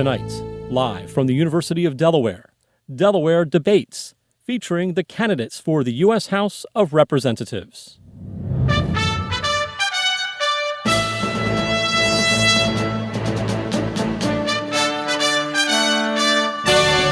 Tonight, live from the University of Delaware, Delaware Debates, featuring the candidates for the U.S. House of Representatives.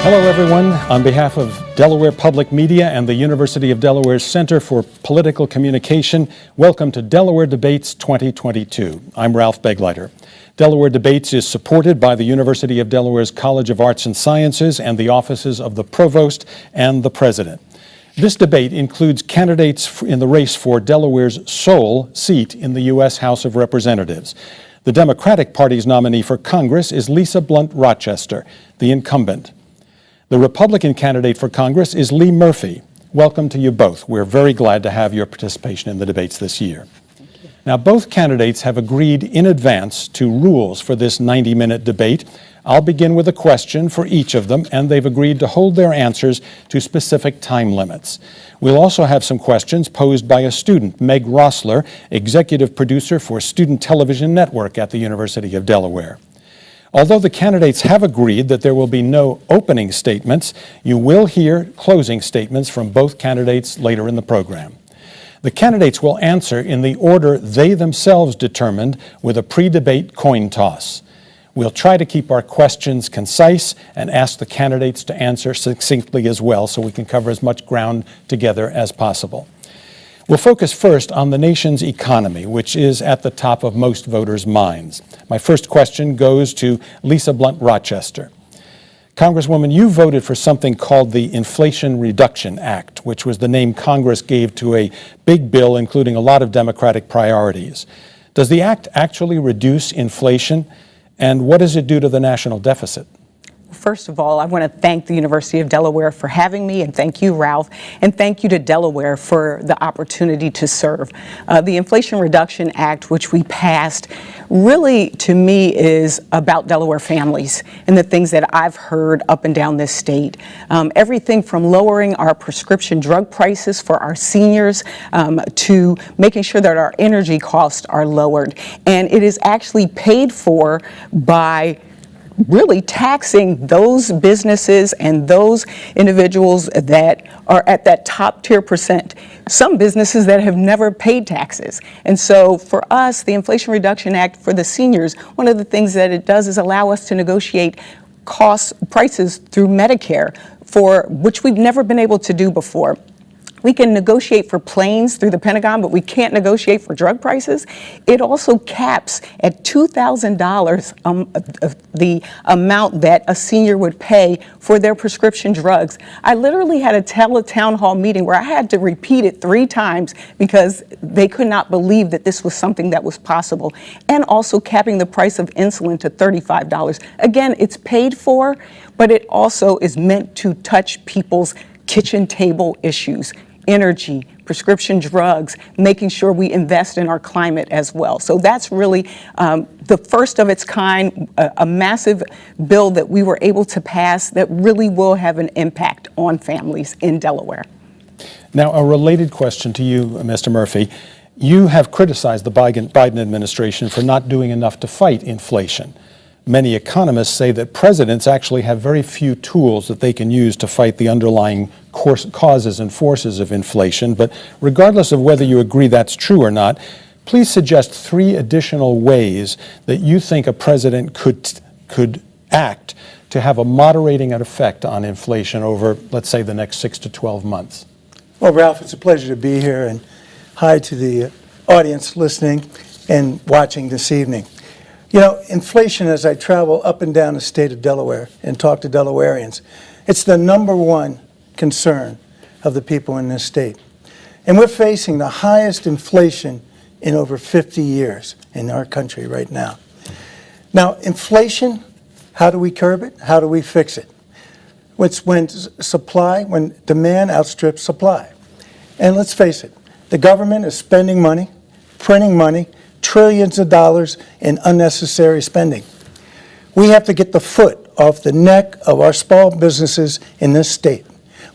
Hello, everyone. On behalf of Delaware Public Media and the University of Delaware's Center for Political Communication, welcome to Delaware Debates 2022. I'm Ralph Begleiter. Delaware Debates is supported by the University of Delaware's College of Arts and Sciences and the offices of the Provost and the President. This debate includes candidates in the race for Delaware's sole seat in the U.S. House of Representatives. The Democratic Party's nominee for Congress is Lisa Blunt Rochester, the incumbent. The Republican candidate for Congress is Lee Murphy. Welcome to you both. We're very glad to have your participation in the debates this year. Now, both candidates have agreed in advance to rules for this 90-minute debate. I'll begin with a question for each of them, and they've agreed to hold their answers to specific time limits. We'll also have some questions posed by a student, Meg Rossler, executive producer for Student Television Network at the University of Delaware. Although the candidates have agreed that there will be no opening statements, you will hear closing statements from both candidates later in the program. The candidates will answer in the order they themselves determined with a pre-debate coin toss. We'll try to keep our questions concise and ask the candidates to answer succinctly as well, so we can cover as much ground together as possible. We'll focus first on the nation's economy, which is at the top of most voters' minds. My first question goes to Lisa Blunt Rochester. Congresswoman, you voted for something called the Inflation Reduction Act, which was the name Congress gave to a big bill including a lot of Democratic priorities. Does the act actually reduce inflation, and what does it do to the national deficit? First of all, I want to thank the University of Delaware for having me, and thank you, Ralph, and thank you to Delaware for the opportunity to serve. The Inflation Reduction Act, which we passed, really, to me, is about Delaware families and the things that I've heard up and down this state. Everything from lowering our prescription drug prices for our seniors to making sure that our energy costs are lowered. And it is actually paid for by really taxing those businesses and those individuals that are at that top tier percent. Some businesses that have never paid taxes. And so for us, the Inflation Reduction Act for the seniors, one of the things that it does is allow us to negotiate prices through Medicare, for which we've never been able to do before. We can negotiate for planes through the Pentagon, but we can't negotiate for drug prices. It also caps at $2,000 the amount that a senior would pay for their prescription drugs. I literally had a town hall meeting where I had to repeat it 3 times because they could not believe that this was something that was possible. And also capping the price of insulin to $35. Again, it's paid for, but it also is meant to touch people's kitchen table issues. Energy, prescription drugs, making sure we invest in our climate as well. So that's really the first of its kind, a massive bill that we were able to pass that really will have an impact on families in Delaware. Now, a related question to you, Mr. Murphy. You have criticized the Biden administration for not doing enough to fight inflation. Many economists say that presidents actually have very few tools that they can use to fight the underlying causes and forces of inflation. But regardless of whether you agree that's true or not, please suggest 3 additional ways that you think a president could act to have a moderating effect on inflation over, let's say, the next 6 to 12 months. Well, Ralph, it's a pleasure to be here, and hi to the audience listening and watching this evening. You know, inflation, as I travel up and down the state of Delaware and talk to Delawareans, it's the #1 concern of the people in this state. And we're facing the highest inflation in over 50 years in our country right now. Now, inflation, how do we curb it? How do we fix it? It's when demand outstrips supply. And let's face it, the government is spending money, printing money, trillions of dollars in unnecessary spending. We have to get the foot off the neck of our small businesses in this state.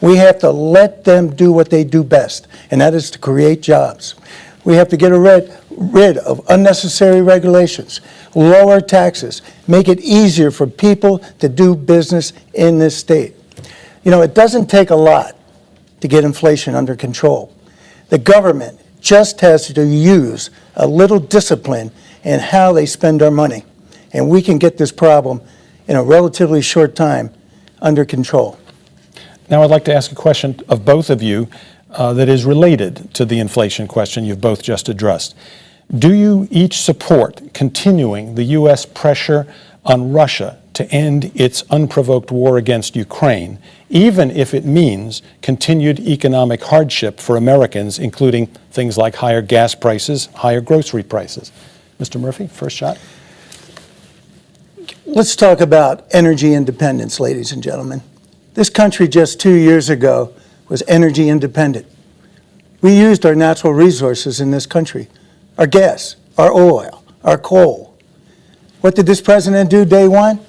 We have to let them do what they do best, and that is to create jobs. We have to get rid of unnecessary regulations, lower taxes, make it easier for people to do business in this state. You know, it doesn't take a lot to get inflation under control. The government just has to use a little discipline in how they spend our money, and we can get this problem in a relatively short time under control. Now I'd like to ask a question of both of you that is related to the inflation question you've both just addressed. Do you each support continuing the U.S. pressure on Russia to end its unprovoked war against Ukraine, even if it means continued economic hardship for Americans, including things like higher gas prices, higher grocery prices? Mr. Murphy, first shot. Let's talk about energy independence, ladies and gentlemen. This country just 2 years ago was energy independent. We used our natural resources in this country, our gas, our oil, our coal. What did this president do day one?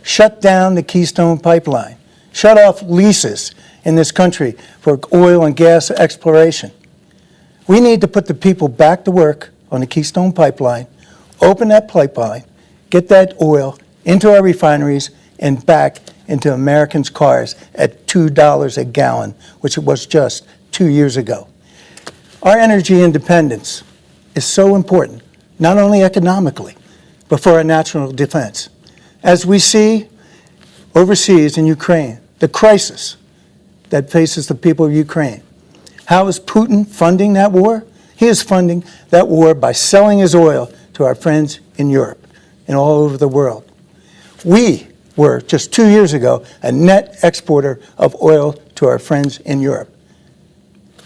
Shut down the Keystone Pipeline, shut off leases in this country for oil and gas exploration. We need to put the people back to work on the Keystone Pipeline, open that pipeline, get that oil into our refineries and back into Americans' cars at $2 a gallon, which it was just 2 years ago. Our energy independence is so important, not only economically, but for our national defense. As we see overseas in Ukraine, the crisis that faces the people of Ukraine, how is Putin funding that war? He is funding that war by selling his oil to our friends in Europe and all over the world. We were, just 2 years ago, a net exporter of oil to our friends in Europe.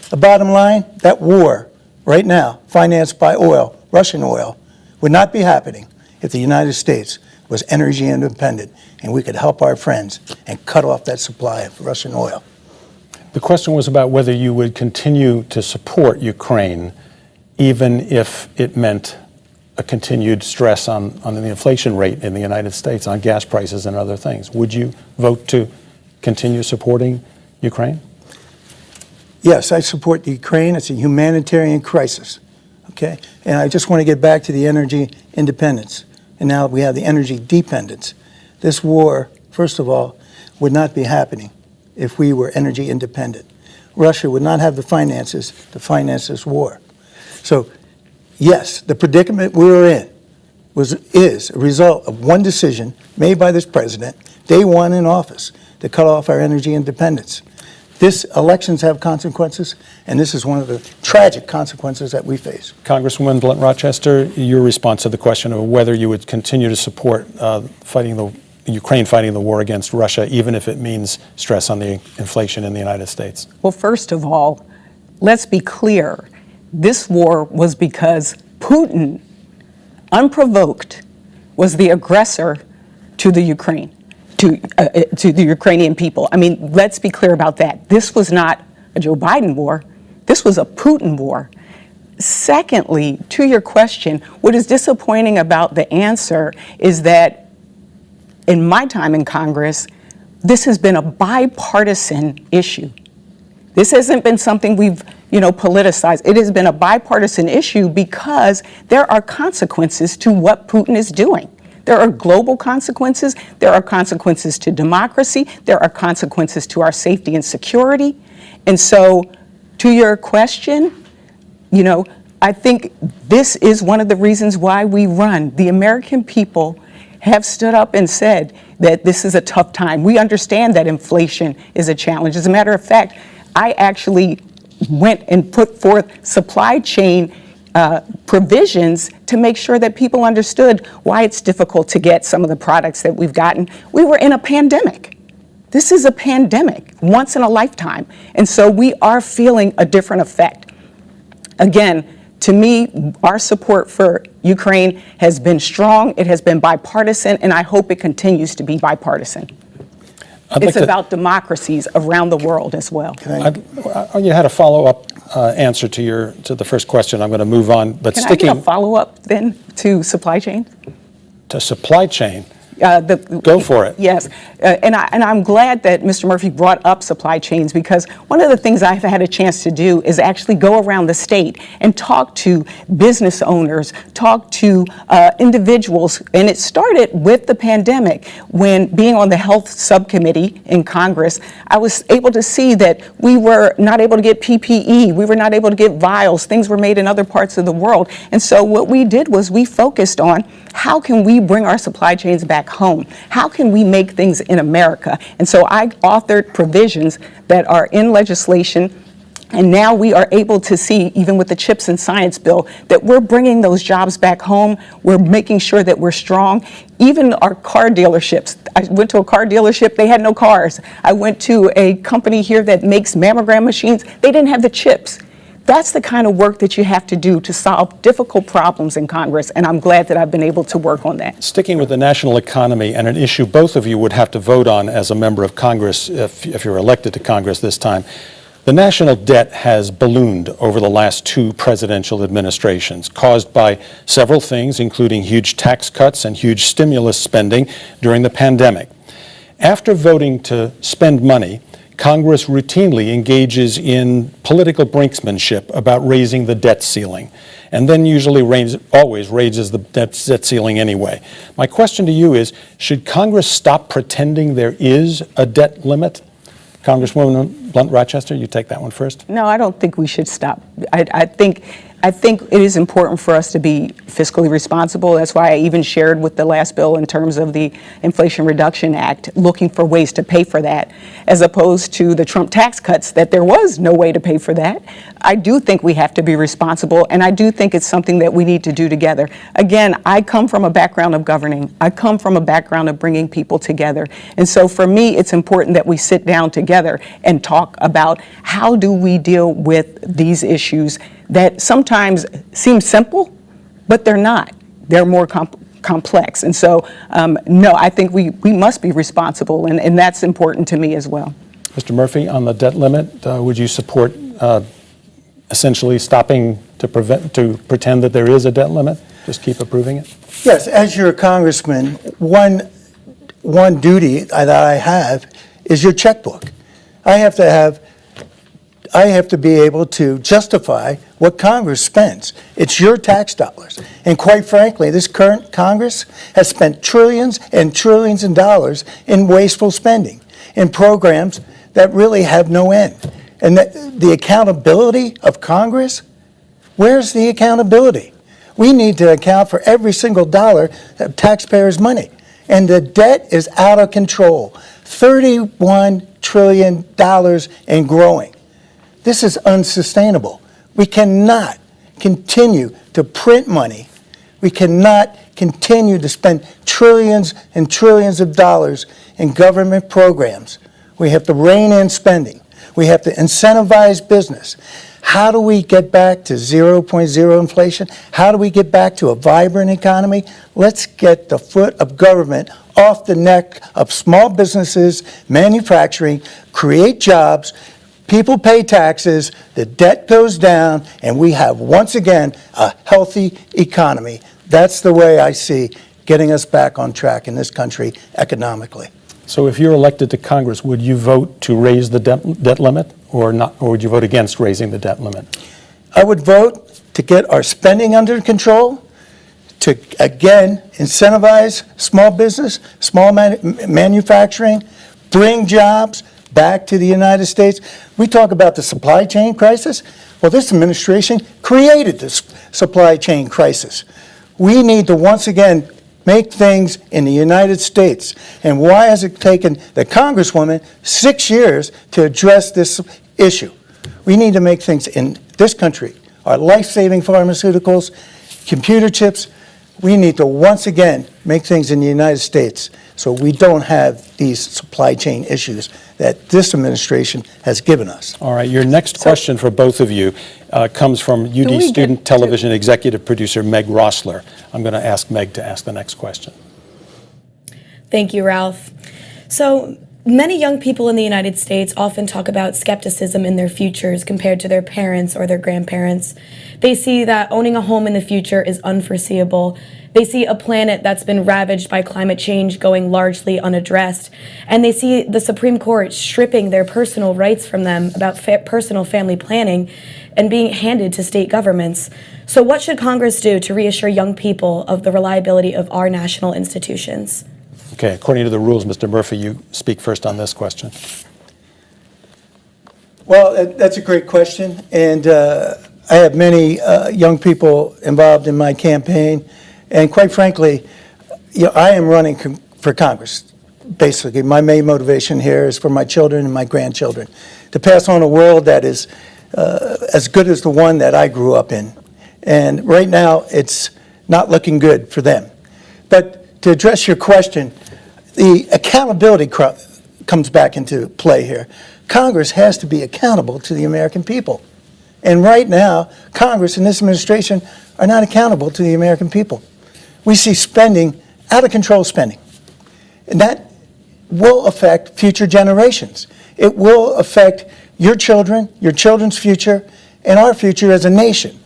The bottom line, that war right now, financed by oil, Russian oil, would not be happening if the United States was energy independent and we could help our friends and cut off that supply of Russian oil. The question was about whether you would continue to support Ukraine even if it meant a continued stress on the inflation rate in the United States, on gas prices and other things. Would you vote to continue supporting Ukraine? Yes, I support the Ukraine. It's a humanitarian crisis, okay? And I just want to get back to the energy independence. And now we have the energy dependence. This war, first of all, would not be happening if we were energy independent. Russia would not have the finances to finance this war. So, yes, the predicament we were in is a result of one decision made by this president, day one in office, to cut off our energy independence. Elections have consequences, and this is one of the tragic consequences that we face. Congresswoman Blunt Rochester, your response to the question of whether you would continue to support Ukraine fighting the war against Russia, even if it means stress on the inflation in the United States. Well, first of all, let's be clear. This war was because Putin, unprovoked, was the aggressor to the Ukraine. To the Ukrainian people. I mean, let's be clear about that. This was not a Joe Biden war. This was a Putin war. Secondly, to your question, what is disappointing about the answer is that in my time in Congress, this has been a bipartisan issue. This hasn't been something we've, politicized. It has been a bipartisan issue because there are consequences to what Putin is doing. There are global consequences. There are consequences to democracy. There are consequences to our safety and security. And so, to your question, I think this is one of the reasons why we run. The American people have stood up and said that this is a tough time. We understand that inflation is a challenge. As a matter of fact, I actually went and put forth supply chain provisions to make sure that people understood why it's difficult to get some of the products that we've gotten. We were in a pandemic. This is a pandemic, once in a lifetime. And so we are feeling a different effect. Again, to me, our support for Ukraine has been strong, it has been bipartisan, and I hope it continues to be bipartisan. It's about democracies around the world as well. You had a follow-up answer to the first question. I'm going to move on, but Can I get a follow-up then to supply chain? To supply chain. Go for it. Yes, and I'm glad that Mr. Murphy brought up supply chains, because one of the things I've had a chance to do is actually go around the state and talk to business owners, talk to individuals, and it started with the pandemic. When being on the health subcommittee in Congress, I was able to see that we were not able to get PPE, we were not able to get vials, things were made in other parts of the world, and so what we did was we focused on how can we bring our supply chains back home? How can we make things in America? And so I authored provisions that are in legislation, and now we are able to see, even with the CHIPS and Science Bill, that we're bringing those jobs back home. We're making sure that we're strong. Even our car dealerships. I went to a car dealership, they had no cars. I went to a company here that makes mammogram machines, they didn't have the chips. That's the kind of work that you have to do to solve difficult problems in Congress, and I'm glad that I've been able to work on that. Sticking with the national economy, and an issue both of you would have to vote on as a member of Congress if you're elected to Congress this time, the national debt has ballooned over the last 2 presidential administrations, caused by several things, including huge tax cuts and huge stimulus spending during the pandemic. After voting to spend money, Congress routinely engages in political brinksmanship about raising the debt ceiling, and then usually always raises the debt ceiling anyway. My question to you is, should Congress stop pretending there is a debt limit? Congresswoman Blunt-Rochester, you take that one first. No, I don't think we should stop. I think it is important for us to be fiscally responsible. That's why I even shared with the last bill in terms of the Inflation Reduction Act, looking for ways to pay for that, as opposed to the Trump tax cuts, that there was no way to pay for that. I do think we have to be responsible, and I do think it's something that we need to do together. Again, I come from a background of governing. I come from a background of bringing people together. And so for me, it's important that we sit down together and talk about how do we deal with these issues that sometimes seem simple, but they're not. They're more complex. And so, no, I think we must be responsible, and that's important to me as well. Mr. Murphy, on the debt limit, would you support essentially stopping to pretend that there is a debt limit? Just keep approving it? Yes, as your congressman, one duty that I have is your checkbook. I have to be able to justify what Congress spends. It's your tax dollars. And quite frankly, this current Congress has spent trillions and trillions of dollars in wasteful spending, in programs that really have no end. And the accountability of Congress, where's the accountability? We need to account for every single dollar of taxpayers' money. And the debt is out of control. $31 trillion and growing. This is unsustainable. We cannot continue to print money. We cannot continue to spend trillions and trillions of dollars in government programs. We have to rein in spending. We have to incentivize business. How do we get back to 0.0 inflation? How do we get back to a vibrant economy? Let's get the foot of government off the neck of small businesses, manufacturing, create jobs, people pay taxes, the debt goes down, and we have, once again, a healthy economy. That's the way I see getting us back on track in this country economically. So if you're elected to Congress, would you vote to raise the debt limit or not, or would you vote against raising the debt limit? I would vote to get our spending under control, to, again, incentivize small business, small manufacturing, bring jobs back to the United States. We talk about the supply chain crisis. Well, this administration created this supply chain crisis. We need to once again make things in the United States. And why has it taken the Congresswoman 6 years to address this issue? We need to make things in this country. Our life-saving pharmaceuticals, computer chips, we need to once again make things in the United States so we don't have these supply chain issues that this administration has given us. All right, your next question for both of you comes from UD student television executive producer Meg Rossler. I'm going to ask Meg to ask the next question. Thank you, Ralph. So Many young people in the United States often talk about skepticism in their futures compared to their parents or their grandparents. They see that owning a home in the future is unforeseeable. They see a planet that's been ravaged by climate change going largely unaddressed. And they see the Supreme Court stripping their personal rights from them about personal family planning and being handed to state governments. So what should Congress do to reassure young people of the reliability of our national institutions? Okay, according to the rules, Mr. Murphy, you speak first on this question. Well, that's a great question, and I have many young people involved in my campaign, and quite frankly, I am running for Congress. Basically, my main motivation here is for my children and my grandchildren, to pass on a world that is as good as the one that I grew up in. And right now, it's not looking good for them. But to address your question, the accountability comes back into play here. Congress has to be accountable to the American people. And right now, Congress and this administration are not accountable to the American people. We see spending, out of control spending. And that will affect future generations. It will affect your children, your children's future, and our future as a nation.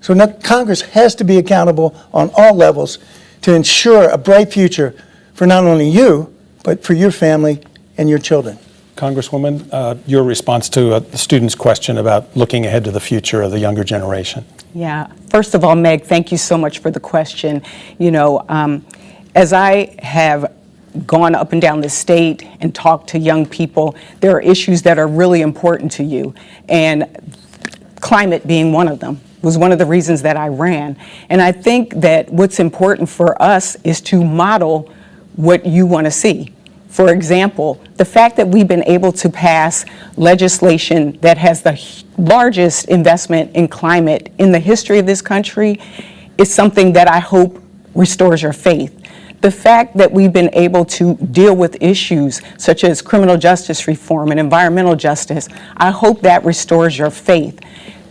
So now Congress has to be accountable on all levels to ensure a bright future for not only you, but for your family and your children. Congresswoman, your response to the student's question about looking ahead to the future of the younger generation. Yeah. First of all, Meg, thank you so much for the question. As I have gone up and down the state and talked to young people, there are issues that are really important to you, and climate being one of them was one of the reasons that I ran. And I think that what's important for us is to model what you want to see. For example, the fact that we've been able to pass legislation that has the largest investment in climate in the history of this country is something that I hope restores your faith. The fact that we've been able to deal with issues such as criminal justice reform and environmental justice, I hope that restores your faith.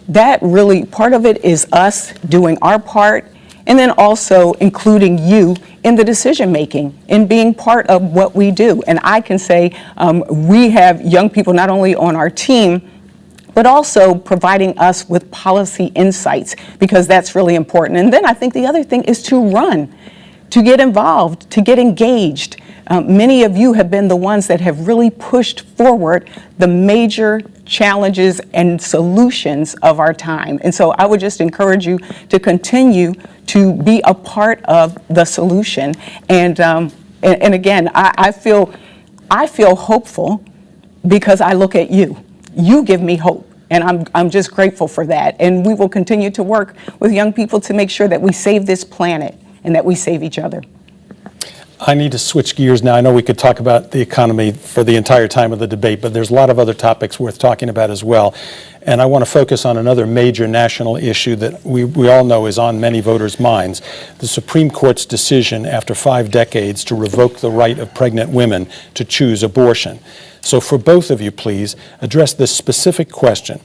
That really, part of it is us doing our part, and then also including you in the decision making and being part of what we do. And I can say we have young people not only on our team, but also providing us with policy insights, because that's really important. And then I think the other thing is to run, to get involved, to get engaged. Many of you have been the ones that have really pushed forward the major challenges and solutions of our time. And so I would just encourage you to continue to be a part of the solution. And again, I feel hopeful because I look at you. You give me hope. And I'm just grateful for that. And we will continue to work with young people to make sure that we save this planet and that we save each other. I need to switch gears now. I know we could talk about the economy for the entire time of the debate, but there's a lot of other topics worth talking about as well. And I want to focus on another major national issue that we all know is on many voters' minds, the Supreme Court's decision after 5 decades to revoke the right of pregnant women to choose abortion. So for both of you, please, address this specific question.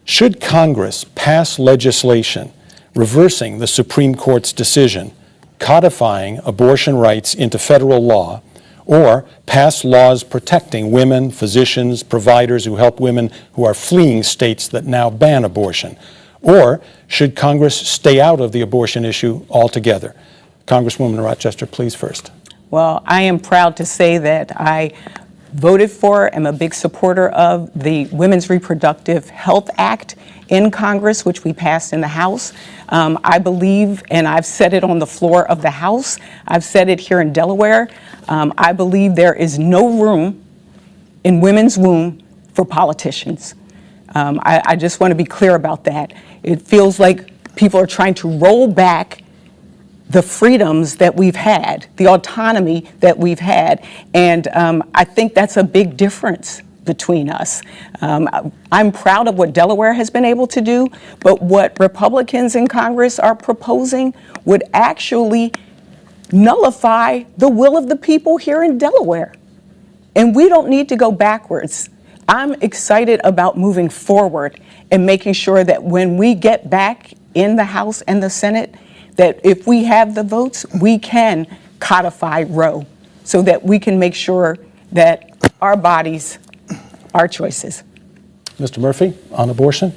Should Congress pass legislation reversing the Supreme Court's decision, codifying abortion rights into federal law, or pass laws protecting women, physicians, providers who help women who are fleeing states that now ban abortion? Or should Congress stay out of the abortion issue altogether? Congresswoman Rochester, please first. Well, I am proud to say that I voted for, am a big supporter of the Women's Reproductive Health Act in Congress, which we passed in the House. I believe, and I've said it on the floor of the House, I've said it here in Delaware, I believe there is no room in women's womb for politicians. I just want to be clear about that. It feels like people are trying to roll back the freedoms that we've had, the autonomy that we've had, and I think that's a big difference between us. I'm proud of what Delaware has been able to do, but what Republicans in Congress are proposing would actually nullify the will of the people here in Delaware. And we don't need to go backwards. I'm excited about moving forward and making sure that when we get back in the House and the Senate, that if we have the votes, we can codify Roe so that we can make sure that our bodies, our choices. Mr. Murphy, on abortion,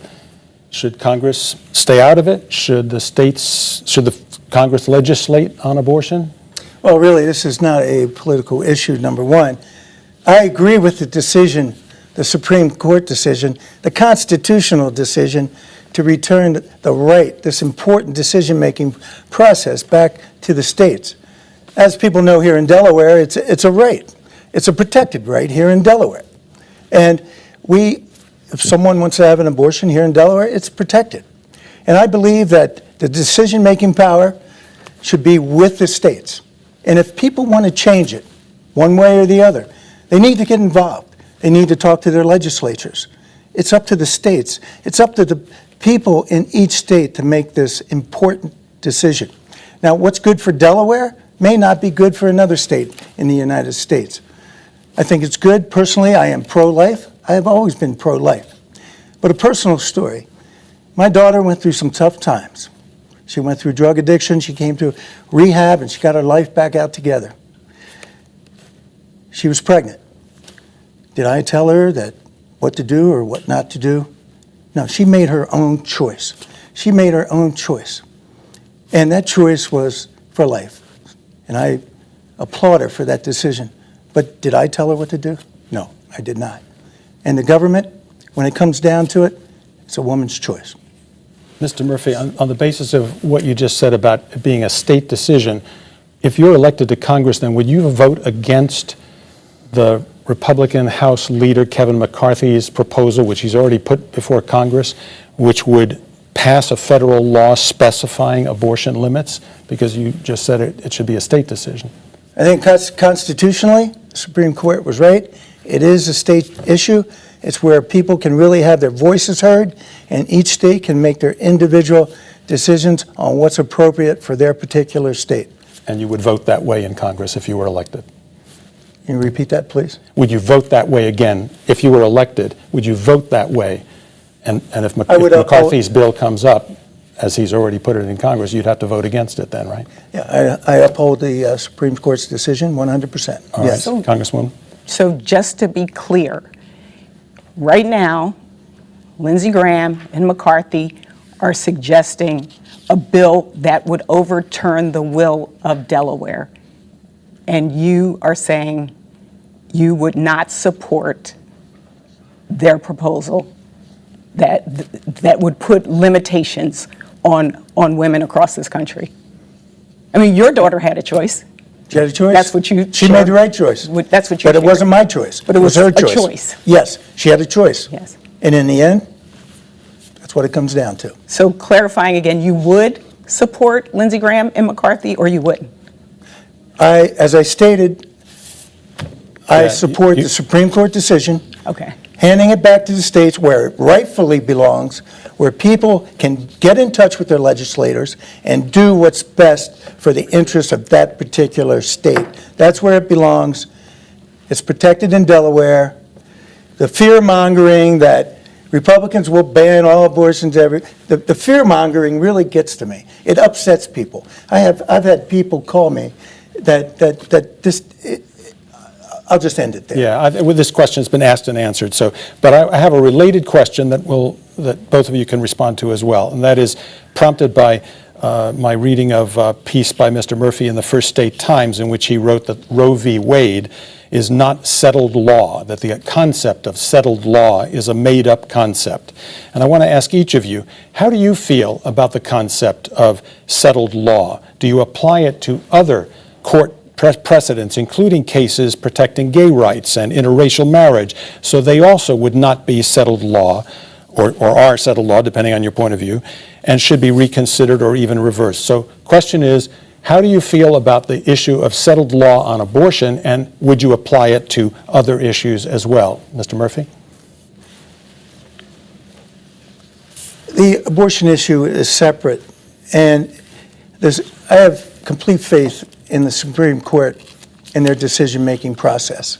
should Congress stay out of it? Should the Congress legislate on abortion? Well, really, this is not a political issue, number one. I agree with the decision, the Supreme Court decision, the constitutional decision to return the right, this important decision-making process back to the states. As people know here in Delaware, it's a right. It's a protected right here in Delaware. And if someone wants to have an abortion here in Delaware, it's protected. And I believe that the decision-making power should be with the states. And if people want to change it, one way or the other, they need to get involved. They need to talk to their legislatures. It's up to the states. It's up to the people in each state to make this important decision. Now, what's good for Delaware may not be good for another state in the United States. I think it's good. Personally, I am pro-life. I have always been pro-life. But a personal story. My daughter went through some tough times. She went through drug addiction. She came to rehab, and she got her life back out together. She was pregnant. Did I tell her that what to do or what not to do? No, she made her own choice. She made her own choice. And that choice was for life. And I applaud her for that decision. But did I tell her what to do? No, I did not. And the government, when it comes down to it, it's a woman's choice. Mr. Murphy, on the basis of what you just said about it being a state decision, if you're elected to Congress, then would you vote against the Republican House leader Kevin McCarthy's proposal, which he's already put before Congress, which would pass a federal law specifying abortion limits? Because you just said it should be a state decision. I think constitutionally, the Supreme Court was right. It is a state issue. It's where people can really have their voices heard, and each state can make their individual decisions on what's appropriate for their particular state. And you would vote that way in Congress if you were elected? Can you repeat that, please? Would you vote that way again if you were elected? Would you vote that way? And if McCarthy's bill comes up, as he's already put it in Congress, you'd have to vote against it then, right? Yeah, I uphold the Supreme Court's decision 100%. All yes. right, Congresswoman. So just to be clear, right now, Lindsey Graham and McCarthy are suggesting a bill that would overturn the will of Delaware. And you are saying you would not support their proposal that would put limitations on women across this country. I mean, your daughter had a choice. She had a choice. That's what you. She made the right choice. That's what you. But it wasn't my choice. But it was her a choice. Yes, she had a choice. Yes. And in the end, that's what it comes down to. So clarifying again, you would support Lindsey Graham and McCarthy, or you wouldn't? As I stated, I support the Supreme Court decision. Okay. Handing it back to the states where it rightfully belongs, where people can get in touch with their legislators and do what's best for the interests of that particular state. That's where it belongs. It's protected in Delaware. The fear-mongering that Republicans will ban all abortions, the fear-mongering really gets to me. It upsets people. I've had people call me that this. I'll just end it there. Yeah, this question has been asked and answered. But I have a related question that both of you can respond to as well, and that is prompted by my reading of a piece by Mr. Murphy in the First State Times, in which he wrote that Roe v. Wade is not settled law, that the concept of settled law is a made-up concept. And I want to ask each of you, how do you feel about the concept of settled law? Do you apply it to other court precedents, including cases protecting gay rights and interracial marriage, so they also would not be settled law, or are settled law, depending on your point of view, and should be reconsidered or even reversed? So question is, how do you feel about the issue of settled law on abortion, and would you apply it to other issues as well? Mr. Murphy? The abortion issue is separate, and I have complete faith in the Supreme Court in their decision-making process.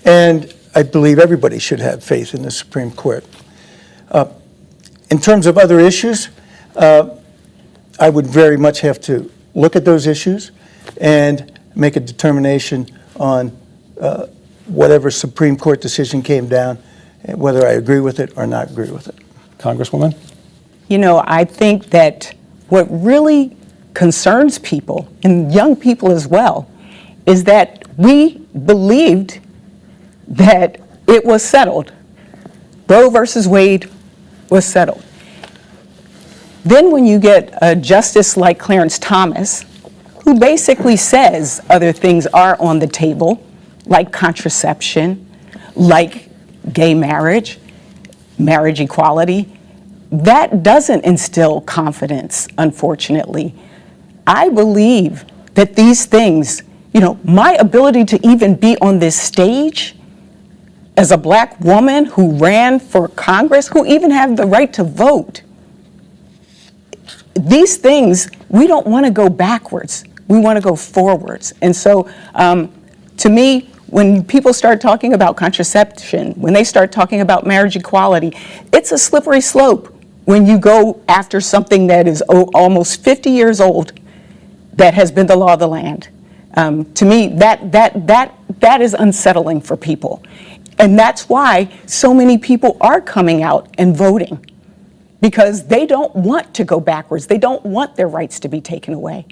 And I believe everybody should have faith in the Supreme Court. In terms of other issues, I would very much have to look at those issues and make a determination on whatever Supreme Court decision came down, whether I agree with it or not agree with it. Congresswoman? You know, I think that what really concerns people, and young people as well, is that we believed that it was settled. Roe versus Wade was settled. Then when you get a justice like Clarence Thomas, who basically says other things are on the table, like contraception, like gay marriage, marriage equality, that doesn't instill confidence, unfortunately. I believe that these things, you know, my ability to even be on this stage as a black woman who ran for Congress, who even have the right to vote, these things, we don't want to go backwards. We want to go forwards. And so, to me, when people start talking about contraception, when they start talking about marriage equality, it's a slippery slope when you go after something that is almost 50 years old that has been the law of the land. To me, that is unsettling for people. And that's why so many people are coming out and voting, because they don't want to go backwards. They don't want their rights to be taken away.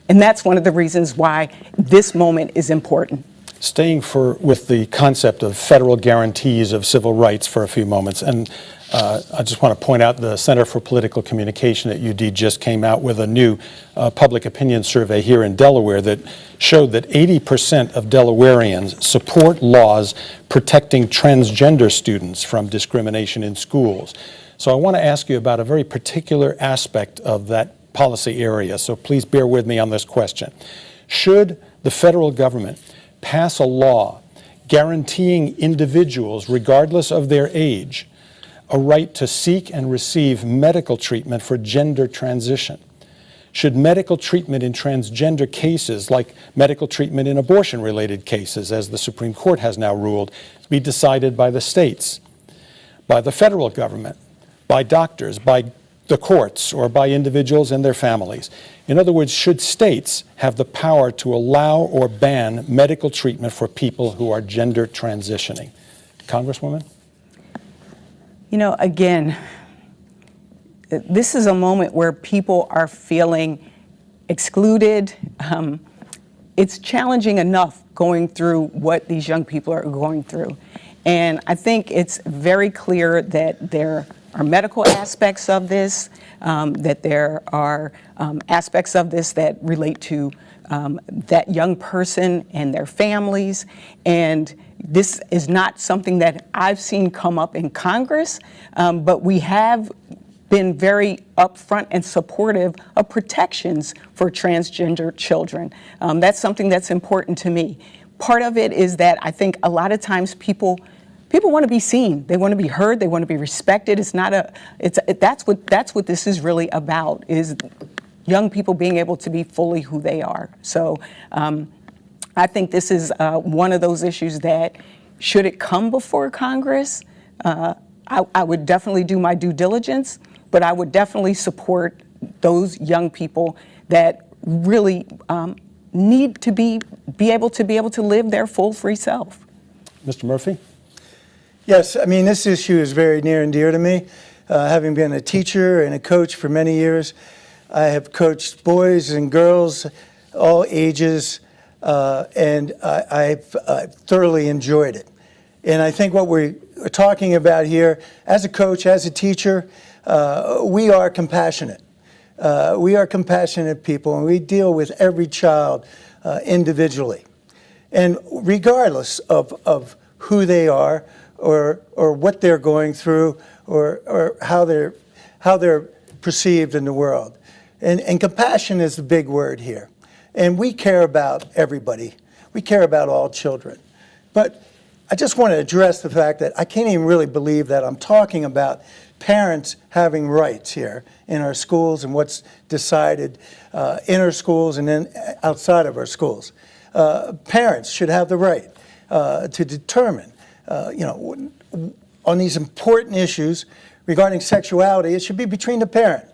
And that's one of the reasons why this moment is important. Staying with the concept of federal guarantees of civil rights for a few moments, and I just want to point out the Center for Political Communication at UD just came out with a new public opinion survey here in Delaware that showed that 80% of Delawareans support laws protecting transgender students from discrimination in schools. So I want to ask you about a very particular aspect of that policy area, so please bear with me on this question. Should the federal government pass a law guaranteeing individuals, regardless of their age, a right to seek and receive medical treatment for gender transition? Should medical treatment in transgender cases, like medical treatment in abortion-related cases, as the Supreme Court has now ruled, be decided by the states, by the federal government, by doctors, by the courts, or by individuals and their families? In other words, should states have the power to allow or ban medical treatment for people who are gender transitioning? Congresswoman? You know, again, this is a moment where people are feeling excluded. It's challenging enough going through what these young people are going through. And I think it's very clear that there are medical aspects of this, that there are aspects of this that relate to that young person and their families. And this is not something that I've seen come up in Congress, but we have been very upfront and supportive of protections for transgender children. That's something that's important to me. Part of it is that I think a lot of times people want to be seen. They want to be heard. They want to be respected. That's what this is really about, is young people being able to be fully who they are. So I think this is one of those issues that, should it come before Congress, I would definitely do my due diligence, but I would definitely support those young people that really need to be able to live their full free self. Mr. Murphy? Yes, I mean, this issue is very near and dear to me. Having been a teacher and a coach for many years, I have coached boys and girls, all ages, and I've thoroughly enjoyed it. And I think what we're talking about here, as a coach, as a teacher, we are compassionate. We are compassionate people, and we deal with every child individually. And regardless of who they are, or what they're going through, or how they're perceived in the world. And compassion is the big word here. And we care about everybody. We care about all children. But I just want to address the fact that I can't even really believe that I'm talking about parents having rights here in our schools and what's decided in our schools and then outside of our schools. Parents should have the right to determine, on these important issues regarding sexuality. It should be between the parent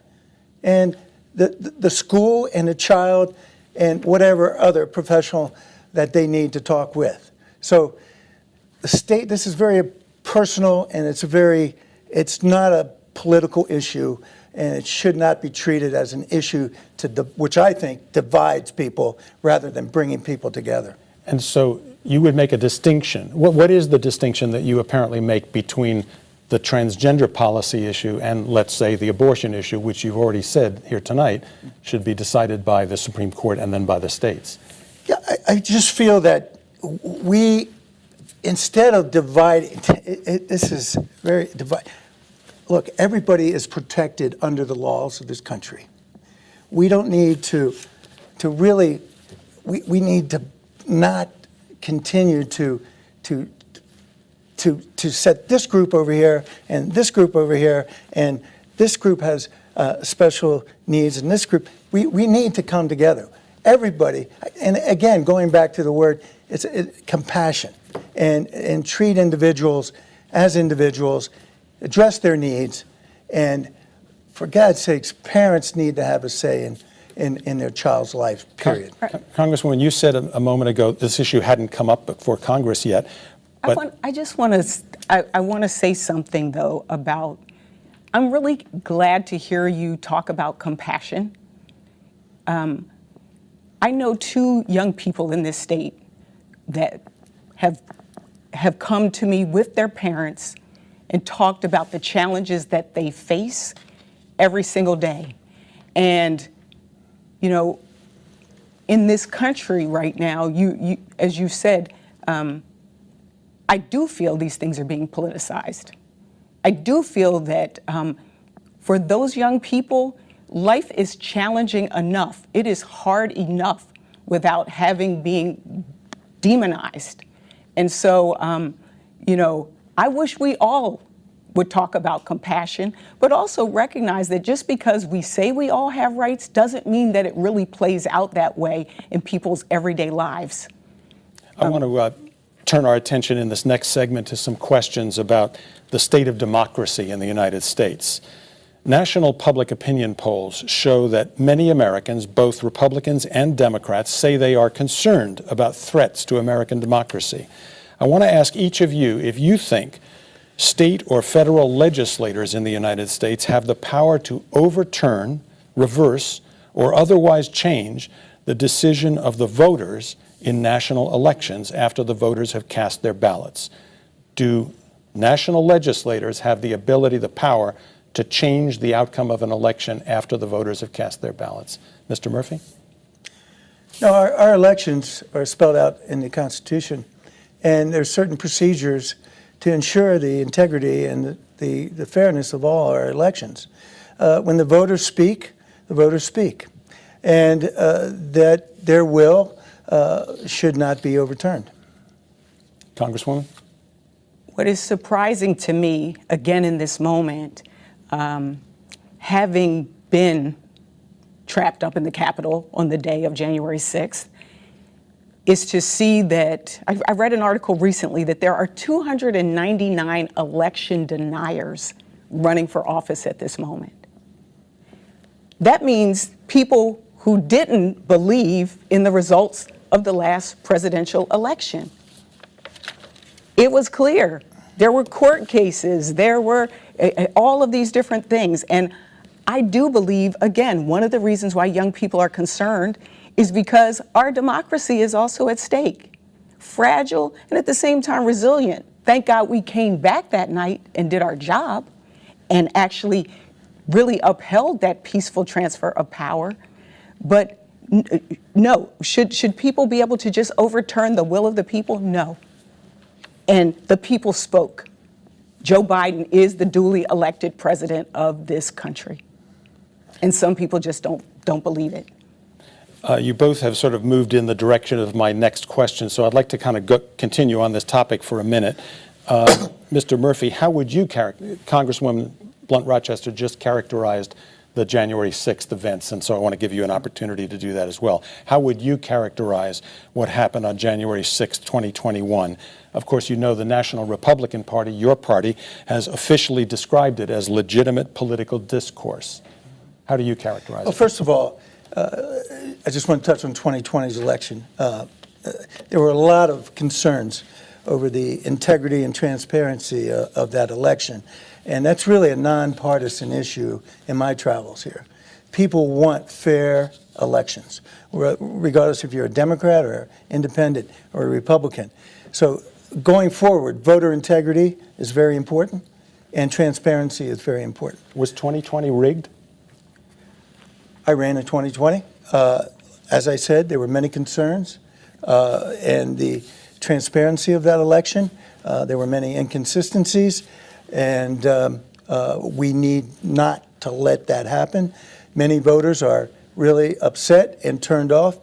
and the school and the child and whatever other professional that they need to talk with. So the state, this is very personal, and it's not a political issue, and it should not be treated as an issue which I think divides people rather than bringing people together. And so you would make a distinction. What is the distinction that you apparently make between the transgender policy issue and, let's say, the abortion issue, which you've already said here tonight should be decided by the Supreme Court and then by the states? Yeah, I just feel that we, instead of dividing, this is very divided. Look, everybody is protected under the laws of this country. We don't need to really, we need to not continue to set this group over here and this group over here, and this group has special needs, and this group, we need to come together. Everybody, and again, going back to the word, it's compassion, and treat individuals as individuals, address their needs, and for God's sakes, parents need to have a say in their child's life, period. Congresswoman, you said a moment ago this issue hadn't come up before Congress yet. But I want to say something, though, about, I'm really glad to hear you talk about compassion. I know 2 young people in this state that have come to me with their parents and talked about the challenges that they face every single day. And, you know, in this country right now, you as you said, I do feel these things are being politicized. I do feel that for those young people, life is challenging enough. It is hard enough without being demonized. And so, you know, I wish we all would talk about compassion, but also recognize that just because we say we all have rights doesn't mean that it really plays out that way in people's everyday lives. I want to turn our attention in this next segment to some questions about the state of democracy in the United States. National public opinion polls show that many Americans, both Republicans and Democrats, say they are concerned about threats to American democracy. I want to ask each of you if you think state or federal legislators in the United States have the power to overturn, reverse, or otherwise change the decision of the voters in national elections after the voters have cast their ballots. Do national legislators have the ability, the power, to change the outcome of an election after the voters have cast their ballots? Mr. Murphy? No, our elections are spelled out in the Constitution, and there's certain procedures to ensure the integrity and the fairness of all our elections. When the voters speak, and that their will should not be overturned. Congresswoman? What is surprising to me, again in this moment, having been trapped up in the Capitol on the day of January 6th, is to see that, I read an article recently that there are 299 election deniers running for office at this moment. That means people who didn't believe in the results of the last presidential election. It was clear. There were court cases, there were all of these different things. And I do believe, again, one of the reasons why young people are concerned is because our democracy is also at stake. Fragile and at the same time resilient. Thank God we came back that night and did our job and actually really upheld that peaceful transfer of power. But no, should people be able to just overturn the will of the people? No. And the people spoke. Joe Biden is the duly elected president of this country. And some people just don't believe it. You both have sort of moved in the direction of my next question, so I'd like to kind of continue on this topic for a minute. Mr. Murphy, how would you Congresswoman Blunt-Rochester just characterized the January 6th events, and so I want to give you an opportunity to do that as well. How would you characterize what happened on January 6th, 2021? Of course, you know the National Republican Party, your party, has officially described it as legitimate political discourse. How do you characterize it? Well, first of all, I just want to touch on 2020's election. There were a lot of concerns over the integrity and transparency of that election. And that's really a nonpartisan issue in my travels here. People want fair elections, regardless if you're a Democrat or independent or a Republican. So going forward, voter integrity is very important, and transparency is very important. Was 2020 rigged? I ran in 2020. As I said, there were many concerns, and the transparency of that election, there were many inconsistencies, and we need not to let that happen. Many voters are really upset and turned off.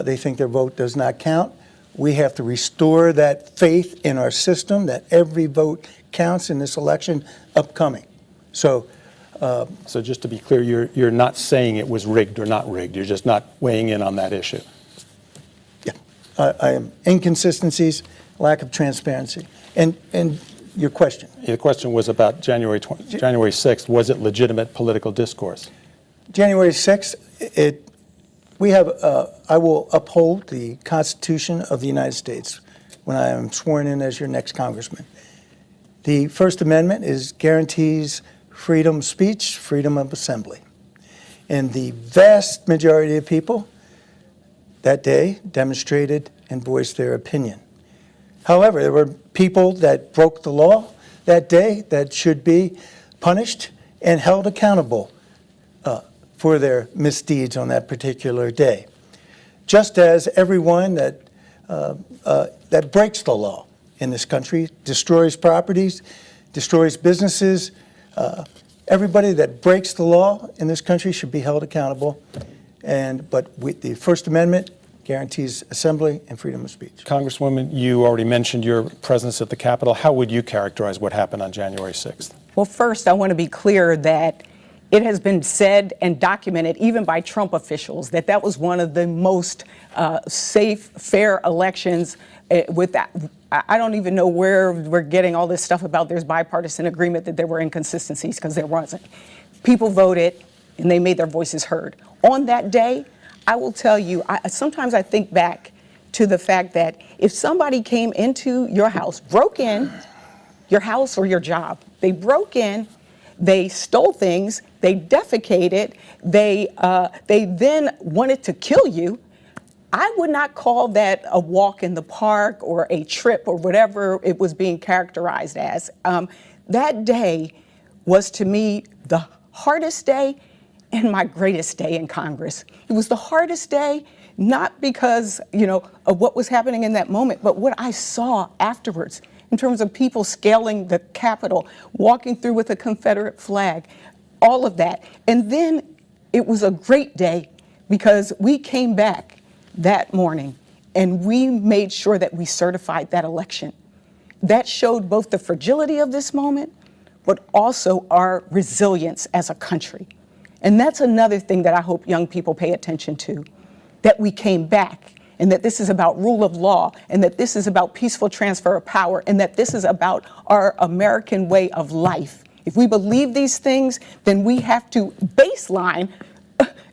They think their vote does not count. We have to restore that faith in our system, that every vote counts in this election upcoming. So just to be clear, you're not saying it was rigged or not rigged. You're just not weighing in on that issue. yeah, I am inconsistencies, lack of transparency. And your question? The question was about January 6th. Was it legitimate political discourse? January 6th, I will uphold the Constitution of the United States when I am sworn in as your next congressman. The First Amendment guarantees freedom of speech, freedom of assembly. And the vast majority of people that day demonstrated and voiced their opinion. However, there were people that broke the law that day that should be punished and held accountable for their misdeeds on that particular day. Just as everyone that breaks the law in this country, destroys properties, destroys businesses, everybody that breaks the law in this country should be held accountable. But the First Amendment guarantees assembly and freedom of speech. Congresswoman, you already mentioned your presence at the Capitol. How would you characterize what happened on January 6th? Well, first, I want to be clear that it has been said and documented, even by Trump officials, that was one of the most safe, fair elections. With that, I don't even know where we're getting all this stuff about there's bipartisan agreement that there were inconsistencies, because there wasn't. People voted, and they made their voices heard. On that day, I will tell you, sometimes I think back to the fact that if somebody came into your house, broke in your house or your job, they broke in, they stole things, they defecated, they then wanted to kill you, I would not call that a walk in the park or a trip or whatever it was being characterized as. That day was, to me, the hardest day and my greatest day in Congress. It was the hardest day, not because, of what was happening in that moment, but what I saw afterwards in terms of people scaling the Capitol, walking through with a Confederate flag, all of that. And then it was a great day because we came back that morning and we made sure that we certified that election. That showed both the fragility of this moment, but also our resilience as a country. And that's another thing that I hope young people pay attention to, that we came back, and that this is about rule of law, and that this is about peaceful transfer of power, and that this is about our American way of life. If we believe these things, then we have to baseline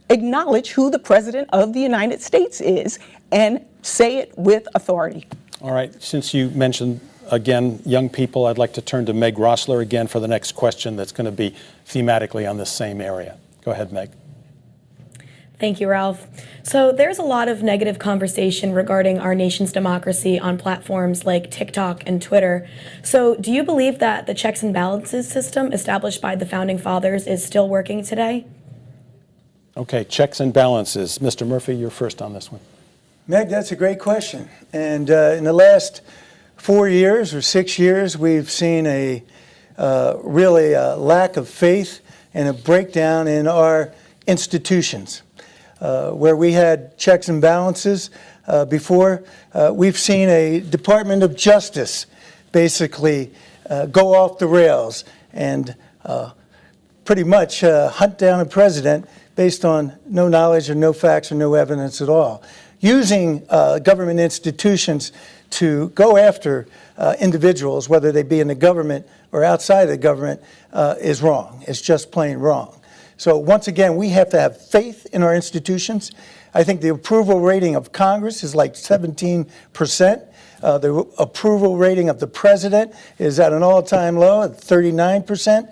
acknowledge who the President of the United States is and say it with authority. All right, since you mentioned, again, young people, I'd like to turn to Meg Rossler again for the next question that's going to be thematically on this same area. Go ahead, Meg. Thank you, Ralph. So there's a lot of negative conversation regarding our nation's democracy on platforms like TikTok and Twitter. So do you believe that the checks and balances system established by the Founding Fathers is still working today? Okay, checks and balances. Mr. Murphy, you're first on this one. Meg, that's a great question. And in the last 4 years or 6 years, we've seen a lack of faith and a breakdown in our institutions. Where we had checks and balances before, we've seen a Department of Justice basically go off the rails and pretty much hunt down a president based on no knowledge or no facts or no evidence at all. Using government institutions to go after individuals, whether they be in the government or outside of the government, is wrong. It's just plain wrong. So once again, we have to have faith in our institutions. I think the approval rating of Congress is like 17%. The approval rating of the president is at an all-time low at 39%.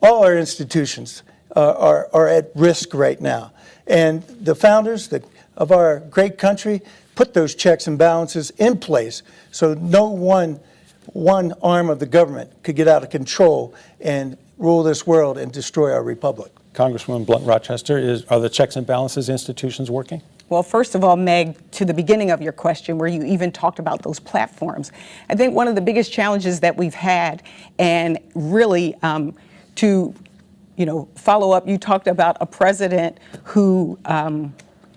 All our institutions are at risk right now. And the founders of our great country put those checks and balances in place so no one arm of the government could get out of control and rule this world and destroy our republic. Congresswoman Blunt-Rochester, are the checks and balances institutions working? Well, first of all, Meg, to the beginning of your question where you even talked about those platforms, I think one of the biggest challenges that we've had, and really to follow up, you talked about a president who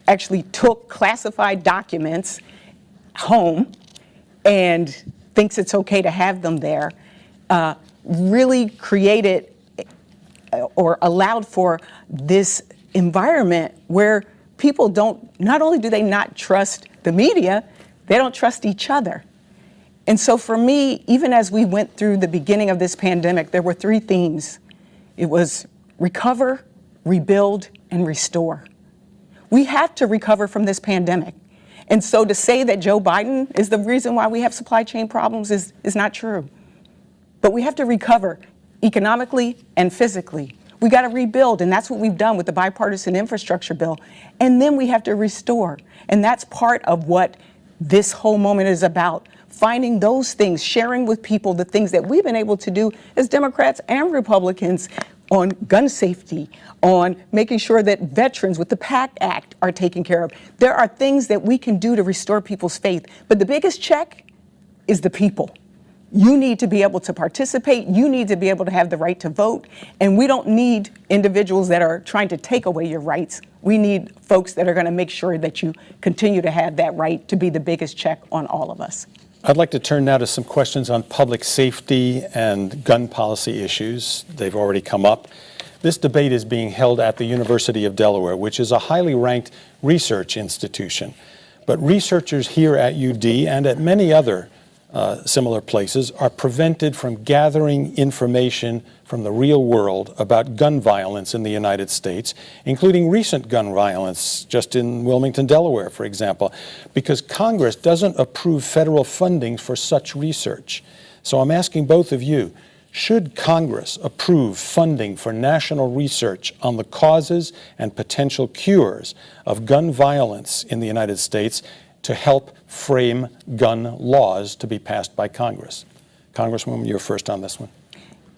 actually took classified documents home and thinks it's okay to have them there, really created or allowed for this environment where people not only do they not trust the media, they don't trust each other. And so for me, even as we went through the beginning of this pandemic, there were three themes. It was recover, rebuild, and restore. We have to recover from this pandemic. And so to say that Joe Biden is the reason why we have supply chain problems is not true. But we have to recover economically and physically. We got to rebuild, and that's what we've done with the bipartisan infrastructure bill. And then we have to restore. And that's part of what this whole moment is about. Finding those things, sharing with people the things that we've been able to do as Democrats and Republicans on gun safety, on making sure that veterans with the PACT Act are taken care of. There are things that we can do to restore people's faith. But the biggest check is the people. You need to be able to participate. You need to be able to have the right to vote. And we don't need individuals that are trying to take away your rights. We need folks that are going to make sure that you continue to have that right to be the biggest check on all of us. I'd like to turn now to some questions on public safety and gun policy issues. They've already come up. This debate is being held at the University of Delaware, which is a highly ranked research institution. But researchers here at UD and at many other similar places are prevented from gathering information from the real world about gun violence in the United States, including recent gun violence just in Wilmington, Delaware, for example, because Congress doesn't approve federal funding for such research. So I'm asking both of you, should Congress approve funding for national research on the causes and potential cures of gun violence in the United States to help frame gun laws to be passed by Congress? Congresswoman, you're first on this one.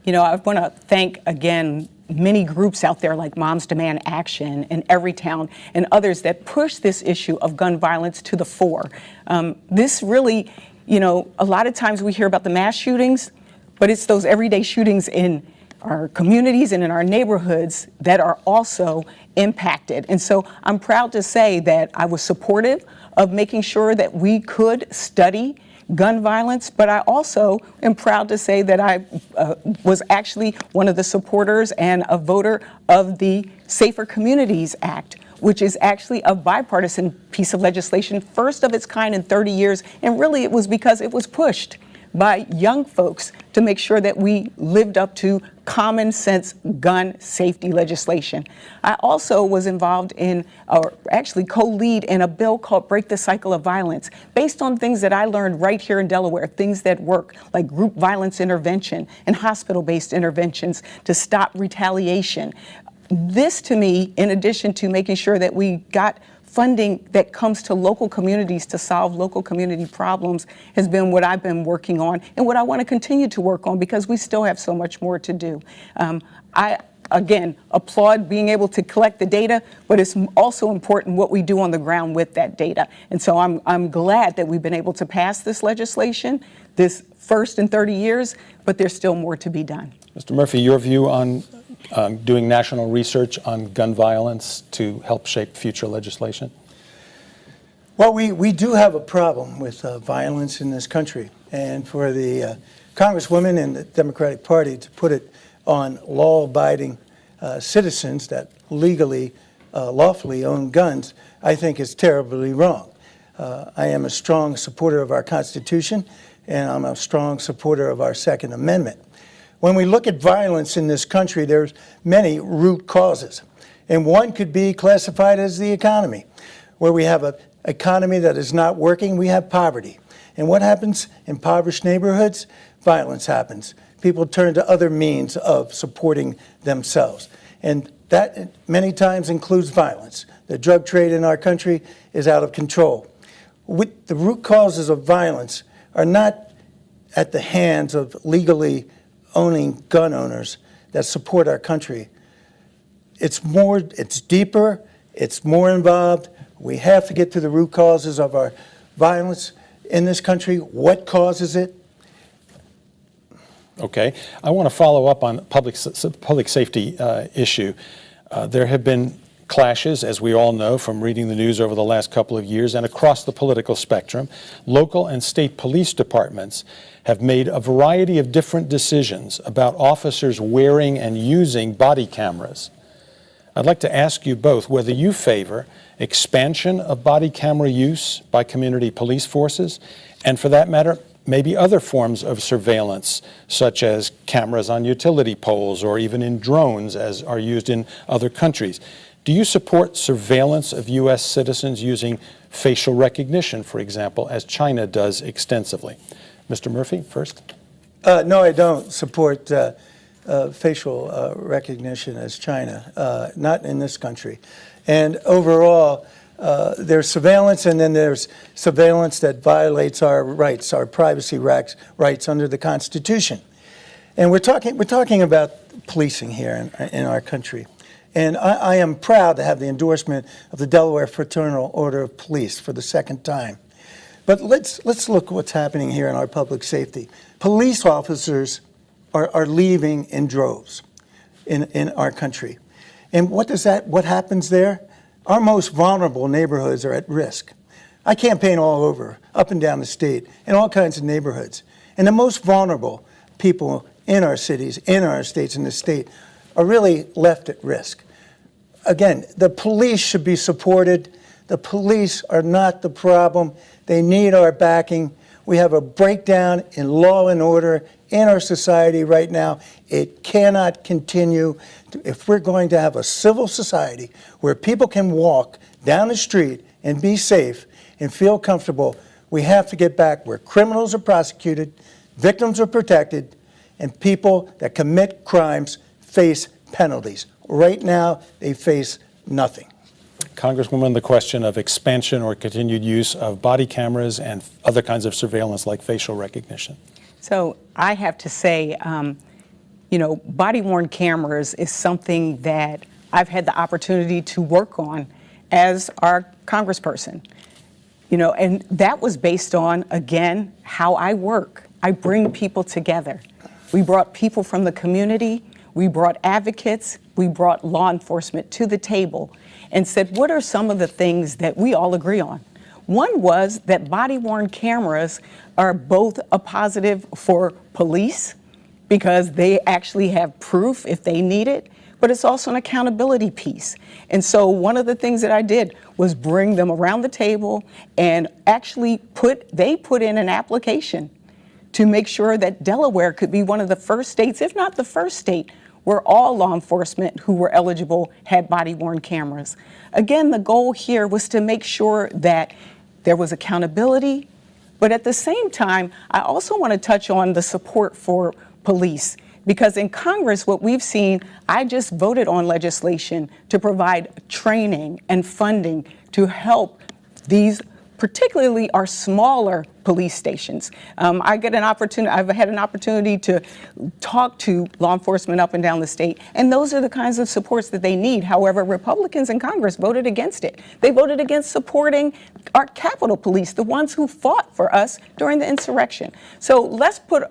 I want to thank, again, many groups out there like Moms Demand Action and Everytown and others that push this issue of gun violence to the fore. This really, a lot of times we hear about the mass shootings, but it's those everyday shootings in our communities and in our neighborhoods that are also impacted. And so I'm proud to say that I was supportive of making sure that we could study gun violence, but I also am proud to say that I was actually one of the supporters and a voter of the Safer Communities Act, which is actually a bipartisan piece of legislation, first of its kind in 30 years, and really it was because it was pushed by young folks to make sure that we lived up to common sense gun safety legislation. I also was involved in, or actually co-lead in a bill called Break the Cycle of Violence, based on things that I learned right here in Delaware, things that work, like group violence intervention and hospital-based interventions to stop retaliation. This, to me, in addition to making sure that we got funding that comes to local communities to solve local community problems, has been what I've been working on and what I want to continue to work on, because we still have so much more to do. I, again, applaud being able to collect the data, but it's also important what we do on the ground with that data. And so I'm glad that we've been able to pass this legislation, this first in 30 years, but there's still more to be done. Mr. Murphy, your view on doing national research on gun violence to help shape future legislation? Well, we do have a problem with violence in this country. And for the Congresswoman and the Democratic Party to put it on law-abiding citizens that legally, lawfully own guns, I think is terribly wrong. I am a strong supporter of our Constitution, and I'm a strong supporter of our Second Amendment. When we look at violence in this country, there's many root causes. And one could be classified as the economy. Where we have an economy that is not working, we have poverty. And what happens in impoverished neighborhoods? Violence happens. People turn to other means of supporting themselves. And that many times includes violence. The drug trade in our country is out of control. The root causes of violence are not at the hands of legally owning gun owners that support our country. It's deeper, it's more involved. We have to get to the root causes of our violence in this country. What causes it? Okay. I want to follow up on public safety issue. There have been clashes, as we all know from reading the news over the last couple of years, and across the political spectrum. Local and state police departments have made a variety of different decisions about officers wearing and using body cameras. I'd like to ask you both whether you favor expansion of body camera use by community police forces, and for that matter, maybe other forms of surveillance, such as cameras on utility poles or even in drones, as are used in other countries. Do you support surveillance of U.S. citizens using facial recognition, for example, as China does extensively? Mr. Murphy, first. No, I don't support facial recognition as China, not in this country. And overall, there's surveillance, and then there's surveillance that violates our rights, our privacy rights under the Constitution. And we're talking about policing here in our country. And I am proud to have the endorsement of the Delaware Fraternal Order of Police for the second time. But let's look what's happening here in our public safety. Police officers are leaving in droves in our country. And what happens there? Our most vulnerable neighborhoods are at risk. I campaign all over, up and down the state, in all kinds of neighborhoods. And the most vulnerable people in our cities, in our states, in the state, are really left at risk. Again, the police should be supported. The police are not the problem. They need our backing. We have a breakdown in law and order in our society right now. It cannot continue. If we're going to have a civil society where people can walk down the street and be safe and feel comfortable, we have to get back where criminals are prosecuted, victims are protected, and people that commit crimes face penalties. Right now, they face nothing. Congresswoman, the question of expansion or continued use of body cameras and other kinds of surveillance like facial recognition. So I have to say, body-worn cameras is something that I've had the opportunity to work on as our congressperson. And that was based on, again, how I work. I bring people together. We brought people from the community. We brought advocates, we brought law enforcement to the table and said, what are some of the things that we all agree on? One was that body-worn cameras are both a positive for police because they actually have proof if they need it, but it's also an accountability piece. And so one of the things that I did was bring them around the table and actually put in an application to make sure that Delaware could be one of the first states, if not the first state, where all law enforcement who were eligible had body-worn cameras. Again, the goal here was to make sure that there was accountability, but at the same time, I also want to touch on the support for police, because in Congress, what we've seen, I just voted on legislation to provide training and funding to help these, particularly our smaller police stations. I've had an opportunity to talk to law enforcement up and down the state, and those are the kinds of supports that they need. However, Republicans in Congress voted against it. They voted against supporting our Capitol Police, the ones who fought for us during the insurrection. So let's put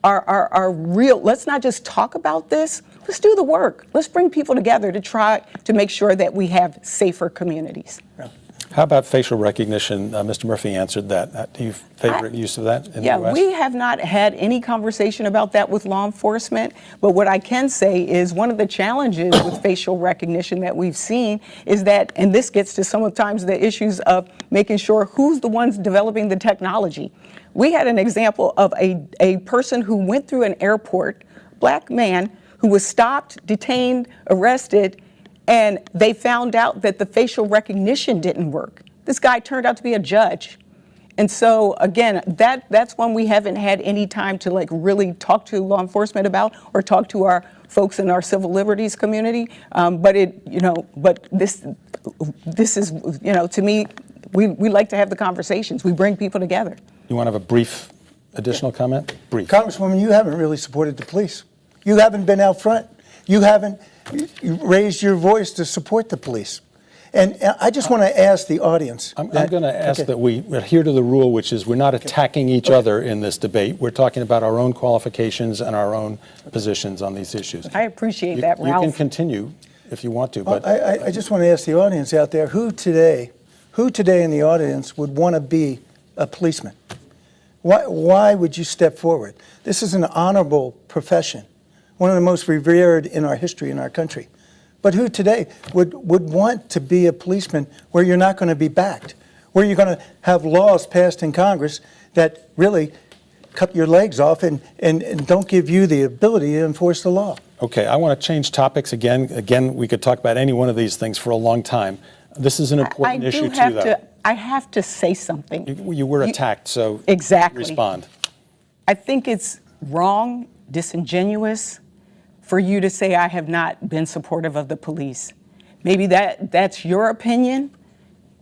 let's not just talk about this, let's do the work. Let's bring people together to try to make sure that we have safer communities. Yeah. How about facial recognition? Mr. Murphy answered that. Do you favor use of that in the U.S.? We have not had any conversation about that with law enforcement, but what I can say is one of the challenges with facial recognition that we've seen is that, and this gets to sometimes the issues of making sure who's the ones developing the technology. We had an example of a person who went through an airport, black man, who was stopped, detained, arrested, And they found out that the facial recognition didn't work. This guy turned out to be a judge. And so, again, that's one we haven't had any time to like really talk to law enforcement about or talk to our folks in our civil liberties community. But this is, to me, we like to have the conversations. We bring people together. You want to have a brief additional comment? Brief. Congresswoman, you haven't really supported the police. You haven't been out front. You haven't raised your voice to support the police. And I just want to ask the audience. I'm going to ask that we adhere to the rule, which is we're not attacking each other in this debate. We're talking about our own qualifications and our own positions on these issues. I appreciate that, Ralph. You can continue if you want to. But I just want to ask the audience out there, who today in the audience would want to be a policeman? Why would you step forward? This is an honorable profession, one of the most revered in our history in our country. But who today would want to be a policeman where you're not going to be backed, where you're going to have laws passed in Congress that really cut your legs off and don't give you the ability to enforce the law? Okay, I want to change topics again. Again, we could talk about any one of these things for a long time. This is an important issue too, though. I have to say something. You were attacked, so exactly. Respond. I think it's wrong, disingenuous, for you to say I have not been supportive of the police. Maybe that's your opinion,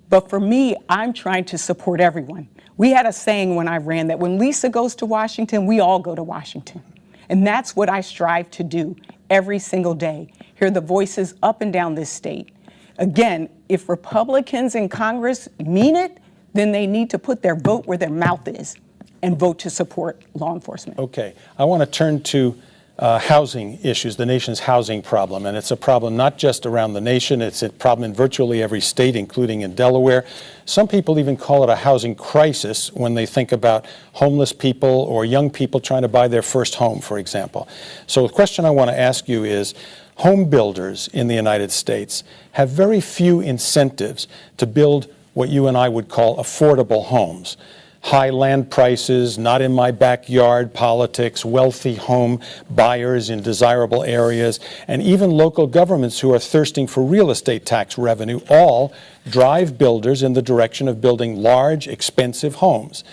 but for me, I'm trying to support everyone. We had a saying when I ran that when Lisa goes to Washington, we all go to Washington. And that's what I strive to do every single day, hear the voices up and down this state. Again, if Republicans in Congress mean it, then they need to put their vote where their mouth is and vote to support law enforcement. Okay, I want to turn to housing issues, the nation's housing problem. And it's a problem not just around the nation, it's a problem in virtually every state, including in Delaware. Some people even call it a housing crisis when they think about homeless people or young people trying to buy their first home, for example. So the question I want to ask you is, home builders in the United States have very few incentives to build what you and I would call affordable homes. High land prices, not in my backyard politics, wealthy home buyers in desirable areas, and even local governments who are thirsting for real estate tax revenue all drive builders in the direction of building large, expensive homes.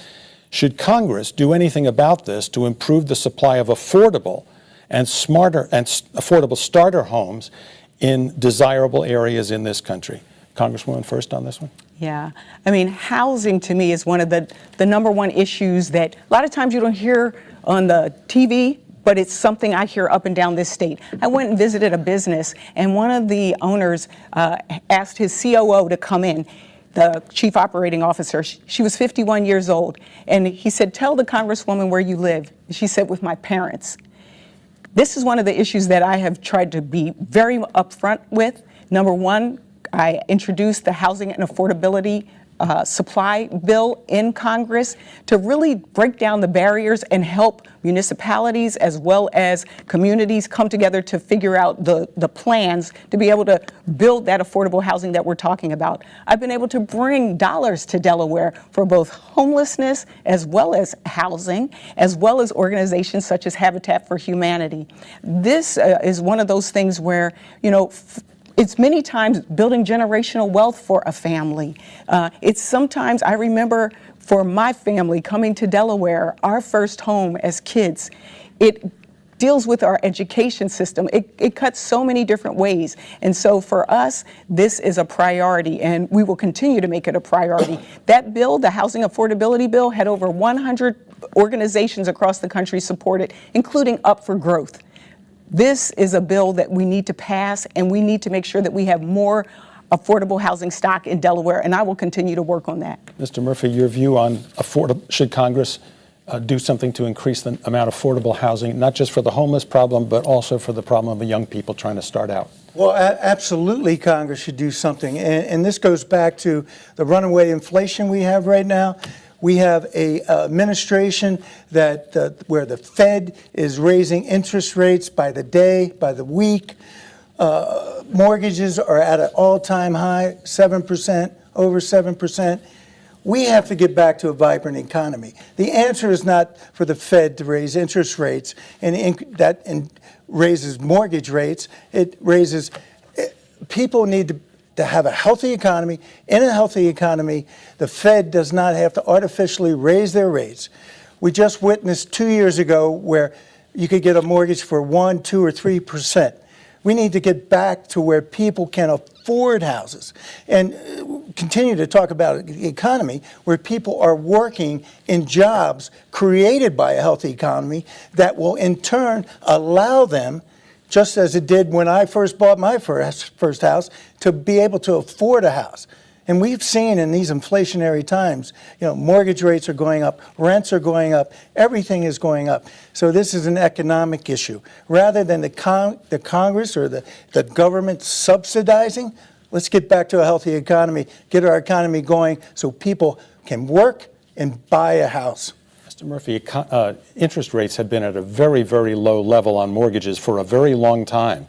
Should Congress do anything about this to improve the supply of affordable and affordable starter homes in desirable areas in this country? Congresswoman, first on this one. Yeah, I mean, housing to me is one of the number one issues that a lot of times you don't hear on the TV, but it's something I hear up and down this state. I went and visited a business, and one of the owners asked his COO to come in, the chief operating officer. She was 51 years old, and he said, "Tell the Congresswoman where you live." She said, "With my parents." This is one of the issues that I have tried to be very upfront with. Number one, I introduced the Housing and Affordability Supply Bill in Congress to really break down the barriers and help municipalities as well as communities come together to figure out the plans to be able to build that affordable housing that we're talking about. I've been able to bring dollars to Delaware for both homelessness as well as housing, as well as organizations such as Habitat for Humanity. This is one of those things where, it's many times building generational wealth for a family. It's sometimes, I remember for my family coming to Delaware, our first home as kids, it deals with our education system. It cuts so many different ways. And so for us, this is a priority, and we will continue to make it a priority. That bill, the Housing Affordability Bill, had over 100 organizations across the country support it, including Up for Growth. This is a bill that we need to pass, and we need to make sure that we have more affordable housing stock in Delaware, and I will continue to work on that. Mr. Murphy, your view on should Congress do something to increase the amount of affordable housing, not just for the homeless problem, but also for the problem of young people trying to start out? Well, absolutely, Congress should do something, and this goes back to the runaway inflation we have right now. We have a administration that where the Fed is raising interest rates by the day, by the week. Mortgages are at an all-time high, 7%, over 7%. We have to get back to a vibrant economy. The answer is not for the Fed to raise interest rates and raises mortgage rates. It raises people need to have a healthy economy. In a healthy economy, the Fed does not have to artificially raise their rates. We just witnessed 2 years ago where you could get a mortgage for 1%, 2%, or 3%. We need to get back to where people can afford houses and continue to talk about the economy where people are working in jobs created by a healthy economy that will in turn allow them, just as it did when I first bought my first house, to be able to afford a house. And we've seen in these inflationary times, mortgage rates are going up, rents are going up, everything is going up. So this is an economic issue. Rather than the Congress or the government subsidizing, let's get back to a healthy economy, get our economy going so people can work and buy a house. Mr. Murphy, interest rates have been at a very, very low level on mortgages for a very long time.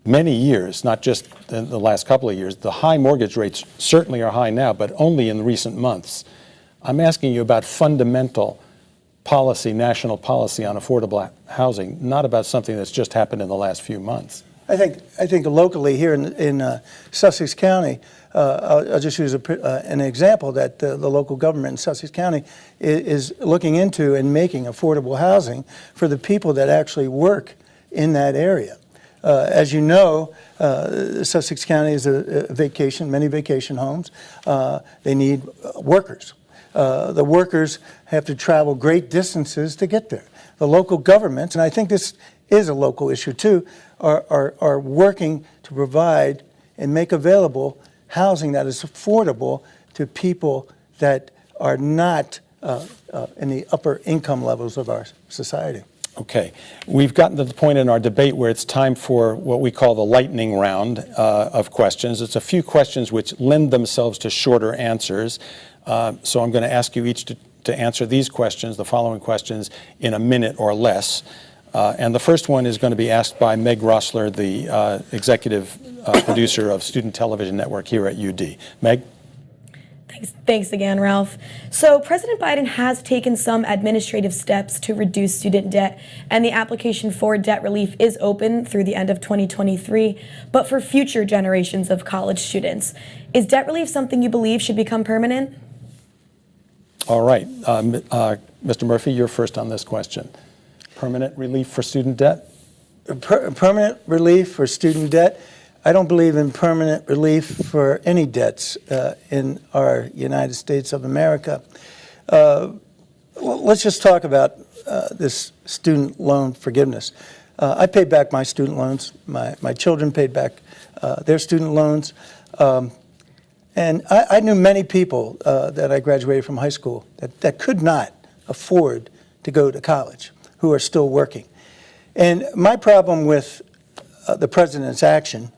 Many years, not just in the last couple of years. The high mortgage rates certainly are high now, but only in recent months. I'm asking you about fundamental policy, national policy on affordable housing, not about something that's just happened in the last few months. I think locally here in Sussex County, I'll just use an example that the local government in Sussex County is looking into and making affordable housing for the people that actually work in that area. As you know, Sussex County is many vacation homes. They need workers. The workers have to travel great distances to get there. The local governments, and I think this is a local issue too, are working to provide and make available housing that is affordable to people that are not in the upper income levels of our society. Okay. We've gotten to the point in our debate where it's time for what we call the lightning round of questions. It's a few questions which lend themselves to shorter answers. So I'm going to ask you each to answer these questions, the following questions, in a minute or less. And the first one is going to be asked by Meg Rossler, the executive producer of Student Television Network here at UD. Meg? Thanks again, Ralph. So President Biden has taken some administrative steps to reduce student debt, and the application for debt relief is open through the end of 2023, but for future generations of college students. Is debt relief something you believe should become permanent? All right. Mr. Murphy, you're first on this question. Permanent relief for student debt? Permanent relief for student debt? I don't believe in permanent relief for any debts in our United States of America. Let's just talk about this student loan forgiveness. I paid back my student loans. My children paid back their student loans. And I knew many people that I graduated from high school that could not afford to go to college, who are still working. And my problem with the president's action,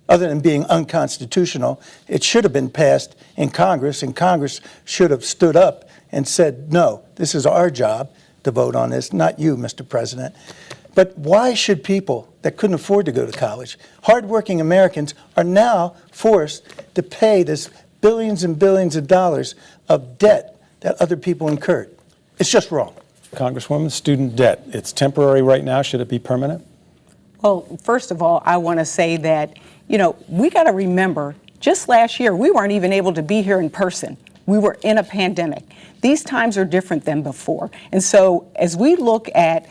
other than being unconstitutional, it should have been passed in Congress, and Congress should have stood up and said, no, this is our job to vote on this, not you, Mr. President. But why should people that couldn't afford to go to college, hardworking Americans, are now forced to pay this billions and billions of dollars of debt that other people incurred? It's just wrong. Congresswoman, student debt, it's temporary right now. Should it be permanent? Well, first of all, I want to say that, we got to remember, just last year, we weren't even able to be here in person. We were in a pandemic. These times are different than before. And so as we look at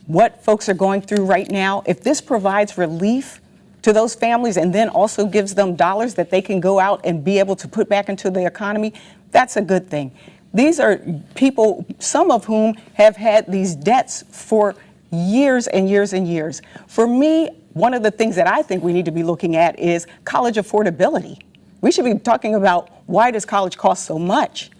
what folks are going through right now, if this provides relief to those families and then also gives them dollars that they can go out and be able to put back into the economy, that's a good thing. These are people, some of whom have had these debts for years and years and years. For me, one of the things that I think we need to be looking at is college affordability. We should be talking about, why does college cost so much?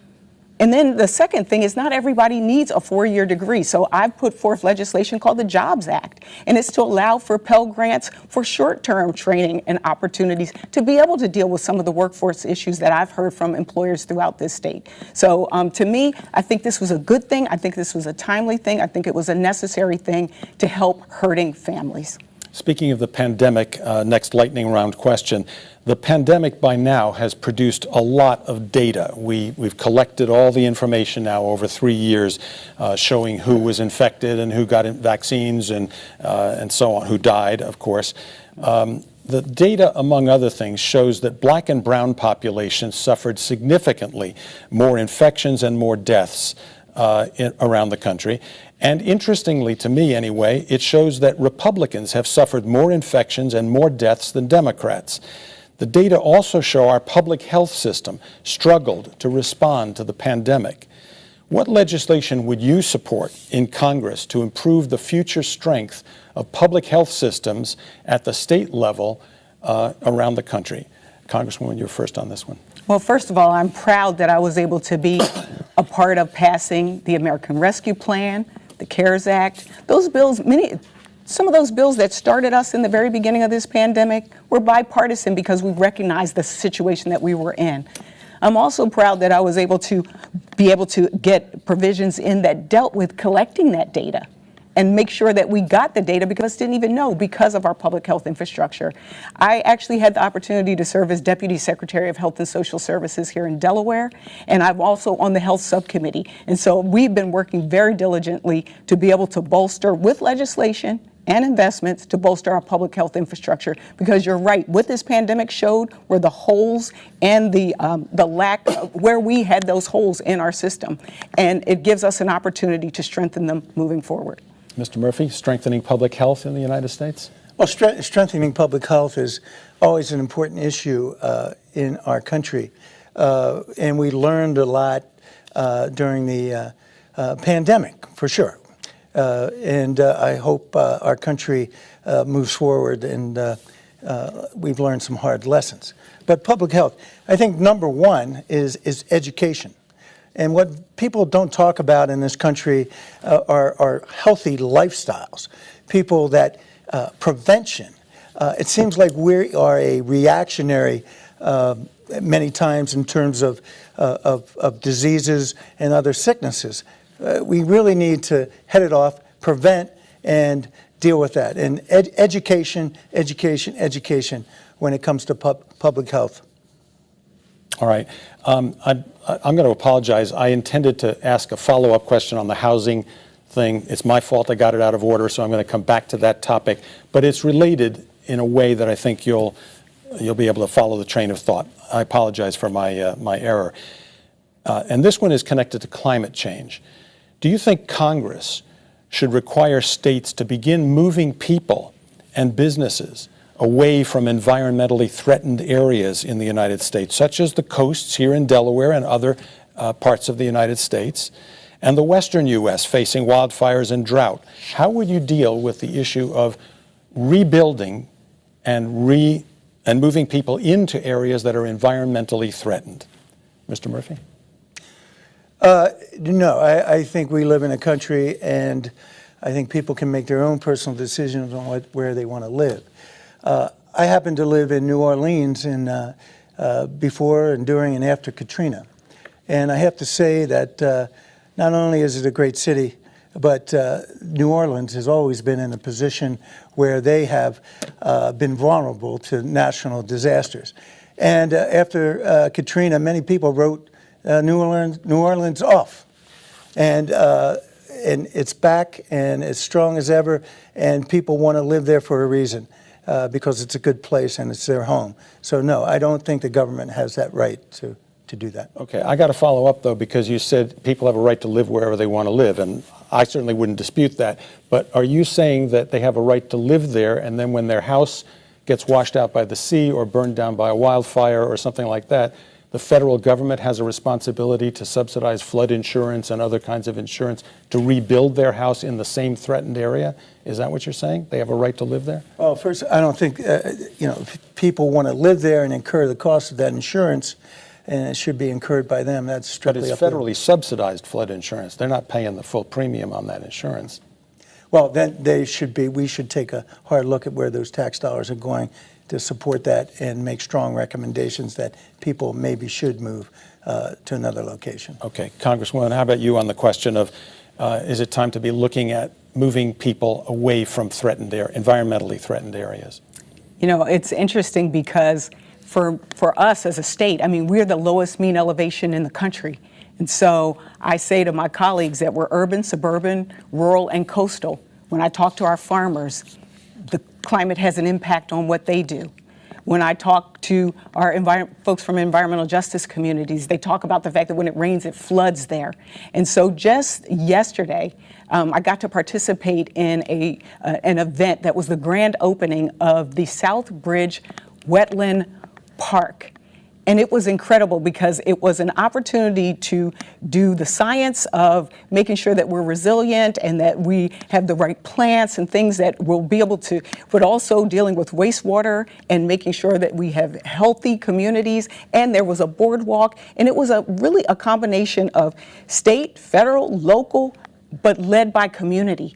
And then the second thing is, not everybody needs a 4-year degree. So I've put forth legislation called the Jobs Act, and it's to allow for Pell Grants for short-term training and opportunities to be able to deal with some of the workforce issues that I've heard from employers throughout this state. So to me, I think this was a good thing. I think this was a timely thing. I think it was a necessary thing to help hurting families. Speaking of the pandemic, next lightning round question. The pandemic by now has produced a lot of data. We've collected all the information now over 3 years, showing who was infected and who got vaccines and so on, who died, of course. The data, among other things, shows that black and brown populations suffered significantly more infections and more deaths around the country. And interestingly, to me anyway, it shows that Republicans have suffered more infections and more deaths than Democrats. The data also show our public health system struggled to respond to the pandemic. What legislation would you support in Congress to improve the future strength of public health systems at the state level around the country? Congresswoman, you're first on this one. Well, first of all, I'm proud that I was able to be a part of passing the American Rescue Plan, the CARES Act. Those bills, some of those bills that started us in the very beginning of this pandemic were bipartisan because we recognized the situation that we were in. I'm also proud that I was able to get provisions in that dealt with collecting that data and make sure that we got the data because didn't even know because of our public health infrastructure. I actually had the opportunity to serve as Deputy Secretary of Health and Social Services here in Delaware, and I'm also on the Health Subcommittee. And so we've been working very diligently to be able to bolster with legislation and investments to bolster our public health infrastructure, because you're right, what this pandemic showed were the holes and the lack of where we had those holes in our system, and it gives us an opportunity to strengthen them moving forward. Mr. Murphy, strengthening public health in the United States? Well, strengthening public health is always an important issue in our country, and we learned a lot during the pandemic, for sure. And I hope our country moves forward, and we've learned some hard lessons. But public health, I think number one is education. And what people don't talk about in this country are healthy lifestyles, people that prevention. It seems like we are a reactionary many times in terms of diseases and other sicknesses. We really need to head it off, prevent, and deal with that. And education when it comes to public health. All right. I'm going to apologize. I intended to ask a follow-up question on the housing thing. It's my fault I got it out of order, so I'm going to come back to that topic. But it's related in a way that I think you'll be able to follow the train of thought. I apologize for my error. And this one is connected to climate change. Do you think Congress should require states to begin moving people and businesses away from environmentally threatened areas in the United States, such as the coasts here in Delaware and other parts of the United States, and the western U.S. facing wildfires and drought? How would you deal with the issue of rebuilding and moving people into areas that are environmentally threatened? Mr. Murphy? No, I think we live in a country, and I think people can make their own personal decisions on where they want to live. I happen to live in New Orleans before and during and after Katrina. And I have to say that not only is it a great city, but New Orleans has always been in a position where they have been vulnerable to national disasters. And after Katrina, many people wrote New Orleans off. And it's back and as strong as ever, and people want to live there for a reason. Because it's a good place and it's their home. So no, I don't think the government has that right to do that. Okay, I got to follow up though, because you said people have a right to live wherever they want to live, and I certainly wouldn't dispute that. But are you saying that they have a right to live there, and then when their house gets washed out by the sea or burned down by a wildfire or something like that, the federal government has a responsibility to subsidize flood insurance and other kinds of insurance to rebuild their house in the same threatened area? Is that what you're saying? They have a right to live there? Well, first, I don't think, people want to live there and incur the cost of that insurance, and it should be incurred by them. That's strictly up to them. But it's federally subsidized flood insurance. They're not paying the full premium on that insurance. Well, then we should take a hard look at where those tax dollars are going to support that and make strong recommendations that people maybe should move to another location. Okay. Congresswoman, how about you on the question of is it time to be looking at moving people away from environmentally threatened areas? You know, it's interesting because for us as a state, I mean, we're the lowest mean elevation in the country. And so I say to my colleagues that we're urban, suburban, rural, and coastal. When I talk to our farmers, climate has an impact on what they do. When I talk to our folks from environmental justice communities, they talk about the fact that when it rains, it floods there. And so just yesterday, I got to participate in an event that was the grand opening of the South Bridge Wetland Park. And it was incredible because it was an opportunity to do the science of making sure that we're resilient and that we have the right plants and things that we'll be able to, but also dealing with wastewater and making sure that we have healthy communities. And there was a boardwalk, and it was really a combination of state, federal, local, but led by community.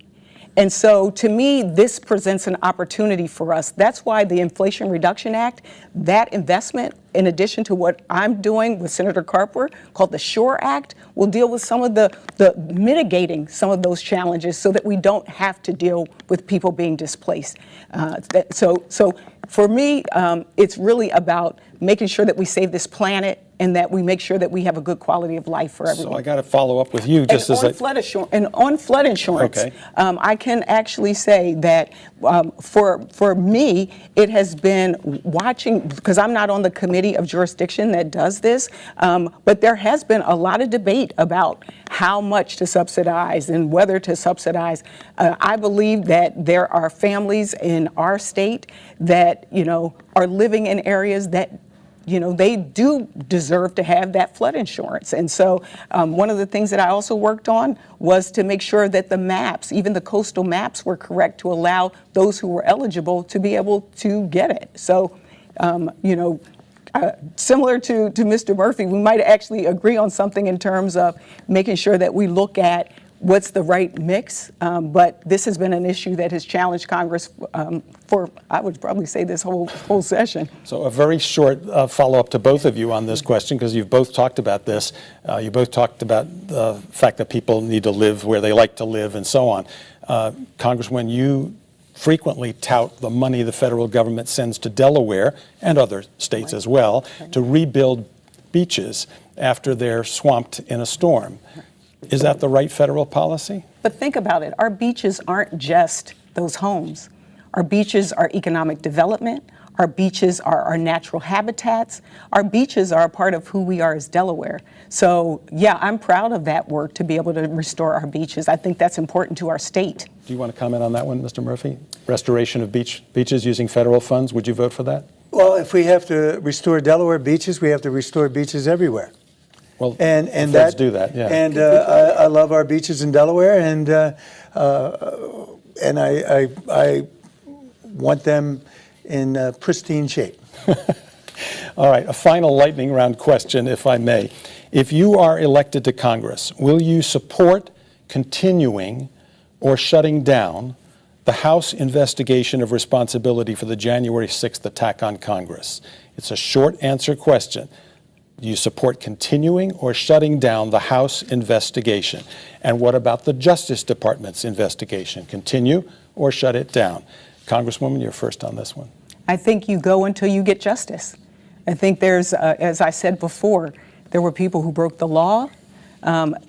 And so to me, this presents an opportunity for us. That's why the Inflation Reduction Act, that investment, in addition to what I'm doing with Senator Carper, called the SURE Act, will deal with some of the mitigating some of those challenges so that we don't have to deal with people being displaced. So for me, it's really about making sure that we save this planet and that we make sure that we have a good quality of life for everyone. So I got to follow up with you just and as on flood insurance, okay. I can actually say that for me, it has been watching, because I'm not on the committee of jurisdiction that does this, but there has been a lot of debate about how much to subsidize and whether to subsidize. I believe that there are families in our state that, are living in areas that they do deserve to have that flood insurance. And so one of the things that I also worked on was to make sure that the maps, even the coastal maps, were correct to allow those who were eligible to be able to get it. So, similar to Mr. Murphy, we might actually agree on something in terms of making sure that we look at what's the right mix, but this has been an issue that has challenged Congress for, I would probably say, this whole session. So a very short follow-up to both of you on this question, because you've both talked about this. You both talked about the fact that people need to live where they like to live and so on. Congresswoman, you frequently tout the money the federal government sends to Delaware and other states as well to rebuild beaches after they're swamped in a storm. Is that the right federal policy? But think about it. Our beaches aren't just those homes. Our beaches are economic development. Our beaches are our natural habitats. Our beaches are a part of who we are as Delaware. So, yeah, I'm proud of that work to be able to restore our beaches. I think that's important to our state. Do you want to comment on that one, Mr. Murphy? Restoration of beaches using federal funds. Would you vote for that? Well, if we have to restore Delaware beaches, we have to restore beaches everywhere. Well, and feds do that, yeah. And I love our beaches in Delaware, and I want them in pristine shape. All right, a final lightning round question, if I may. If you are elected to Congress, will you support continuing or shutting down the House investigation of responsibility for the January 6th attack on Congress? It's a short answer question. Do you support continuing or shutting down the House investigation? And what about the Justice Department's investigation? Continue or shut it down? Congresswoman, you're first on this one. I think you go until you get justice. I think there's, as I said before, there were people who broke the law.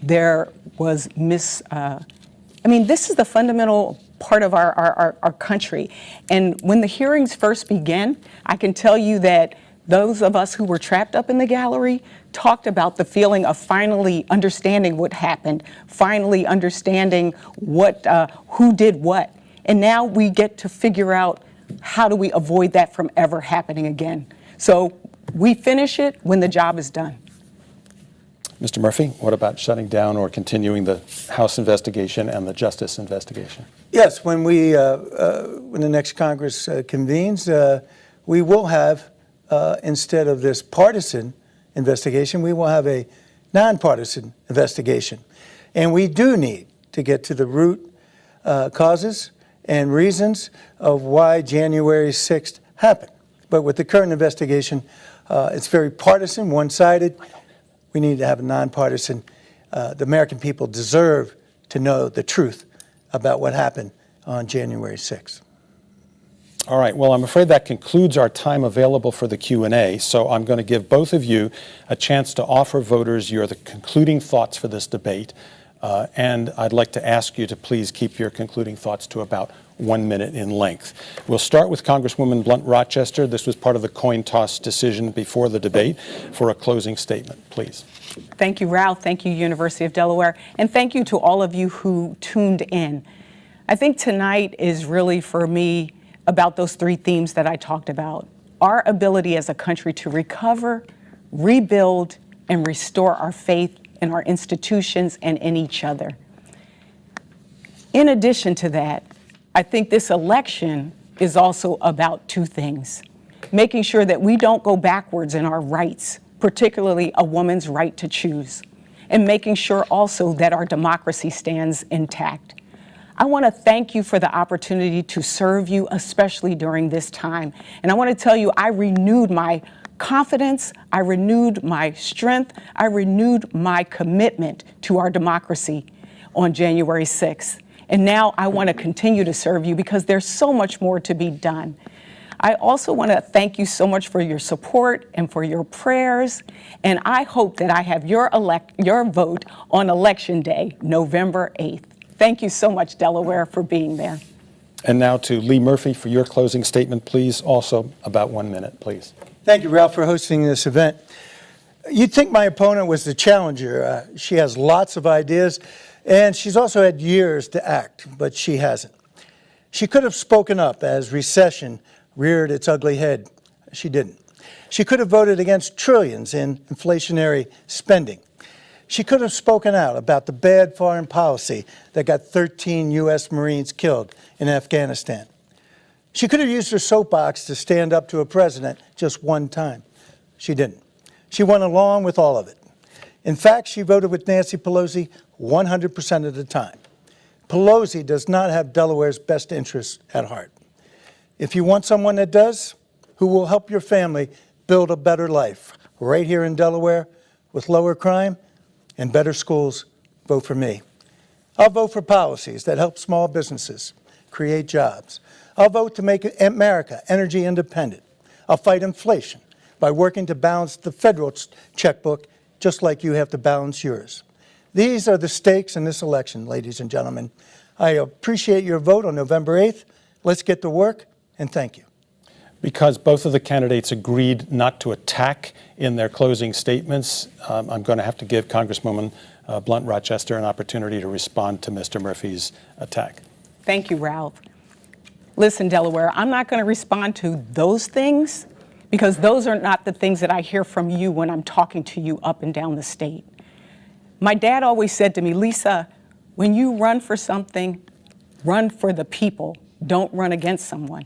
There was this is the fundamental part of our country. And when the hearings first began, I can tell you that those of us who were trapped up in the gallery talked about the feeling of finally understanding what happened, finally understanding who did what. And now we get to figure out how do we avoid that from ever happening again. So we finish it when the job is done. Mr. Murphy, what about shutting down or continuing the House investigation and the Justice investigation? Yes, when the next Congress convenes, we will have, instead of this partisan investigation, we will have a nonpartisan investigation. And we do need to get to the root causes and reasons of why January 6th happened. But with the current investigation, it's very partisan, one-sided. We need to have a nonpartisan. The American people deserve to know the truth about what happened on January 6th. All right, well, I'm afraid that concludes our time available for the Q&A, so I'm going to give both of you a chance to offer voters your concluding thoughts for this debate, and I'd like to ask you to please keep your concluding thoughts to about 1 minute in length. We'll start with Congresswoman Blunt Rochester. This was part of the coin toss decision before the debate for a closing statement, please. Thank you, Ralph. Thank you, University of Delaware. And thank you to all of you who tuned in. I think tonight is really, for me, about those three themes that I talked about. Our ability as a country to recover, rebuild, and restore our faith in our institutions and in each other. In addition to that, I think this election is also about two things. Making sure that we don't go backwards in our rights, particularly a woman's right to choose, and making sure also that our democracy stands intact. I want to thank you for the opportunity to serve you, especially during this time. And I want to tell you, I renewed my confidence, I renewed my strength, I renewed my commitment to our democracy on January 6th. And now I want to continue to serve you because there's so much more to be done. I also want to thank you so much for your support and for your prayers. And I hope that I have your vote on Election Day, November 8th. Thank you so much, Delaware, for being there. And now to Lee Murphy for your closing statement, please. Also about 1 minute, please. Thank you, Ralph, for hosting this event. You'd think my opponent was the challenger. She has lots of ideas, and she's also had years to act, but she hasn't. She could have spoken up as recession reared its ugly head. She didn't. She could have voted against trillions in inflationary spending. She could have spoken out about the bad foreign policy that got 13 U.S. Marines killed in Afghanistan. She could have used her soapbox to stand up to a president just one time. She didn't. She went along with all of it. In fact, she voted with Nancy Pelosi 100% of the time. Pelosi does not have Delaware's best interests at heart. If you want someone that does, who will help your family build a better life right here in Delaware with lower crime and better schools, vote for me. I'll vote for policies that help small businesses create jobs. I'll vote to make America energy independent. I'll fight inflation by working to balance the federal checkbook just like you have to balance yours. These are the stakes in this election, ladies and gentlemen. I appreciate your vote on November 8th. Let's get to work, and thank you. Because both of the candidates agreed not to attack in their closing statements, I'm going to have to give Congresswoman Blunt Rochester an opportunity to respond to Mr. Murphy's attack. Thank you, Ralph. Listen, Delaware, I'm not going to respond to those things because those are not the things that I hear from you when I'm talking to you up and down the state. My dad always said to me, Lisa, when you run for something, run for the people. Don't run against someone.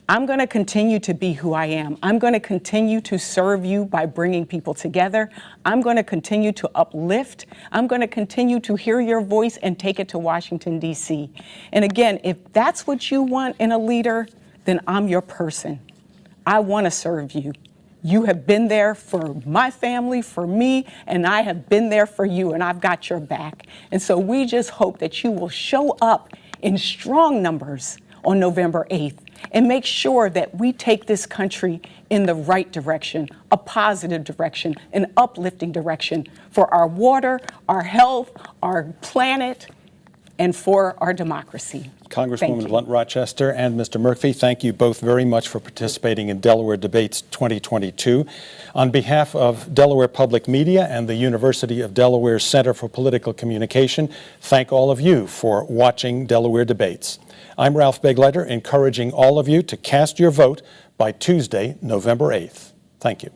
I'm going to continue to be who I am. I'm going to continue to serve you by bringing people together. I'm going to continue to uplift. I'm going to continue to hear your voice and take it to Washington, D.C. And again, if that's what you want in a leader, then I'm your person. I want to serve you. You have been there for my family, for me, and I have been there for you, and I've got your back. And so we just hope that you will show up in strong numbers on November 8th and make sure that we take this country in the right direction, a positive direction, an uplifting direction for our water, our health, our planet, and for our democracy. Congresswoman Blunt Rochester and Mr. Murphy, thank you both very much for participating in Delaware Debates 2022. On behalf of Delaware Public Media and the University of Delaware Center for Political Communication, thank all of you for watching Delaware Debates. I'm Ralph Begleiter, encouraging all of you to cast your vote by Tuesday, November 8th. Thank you.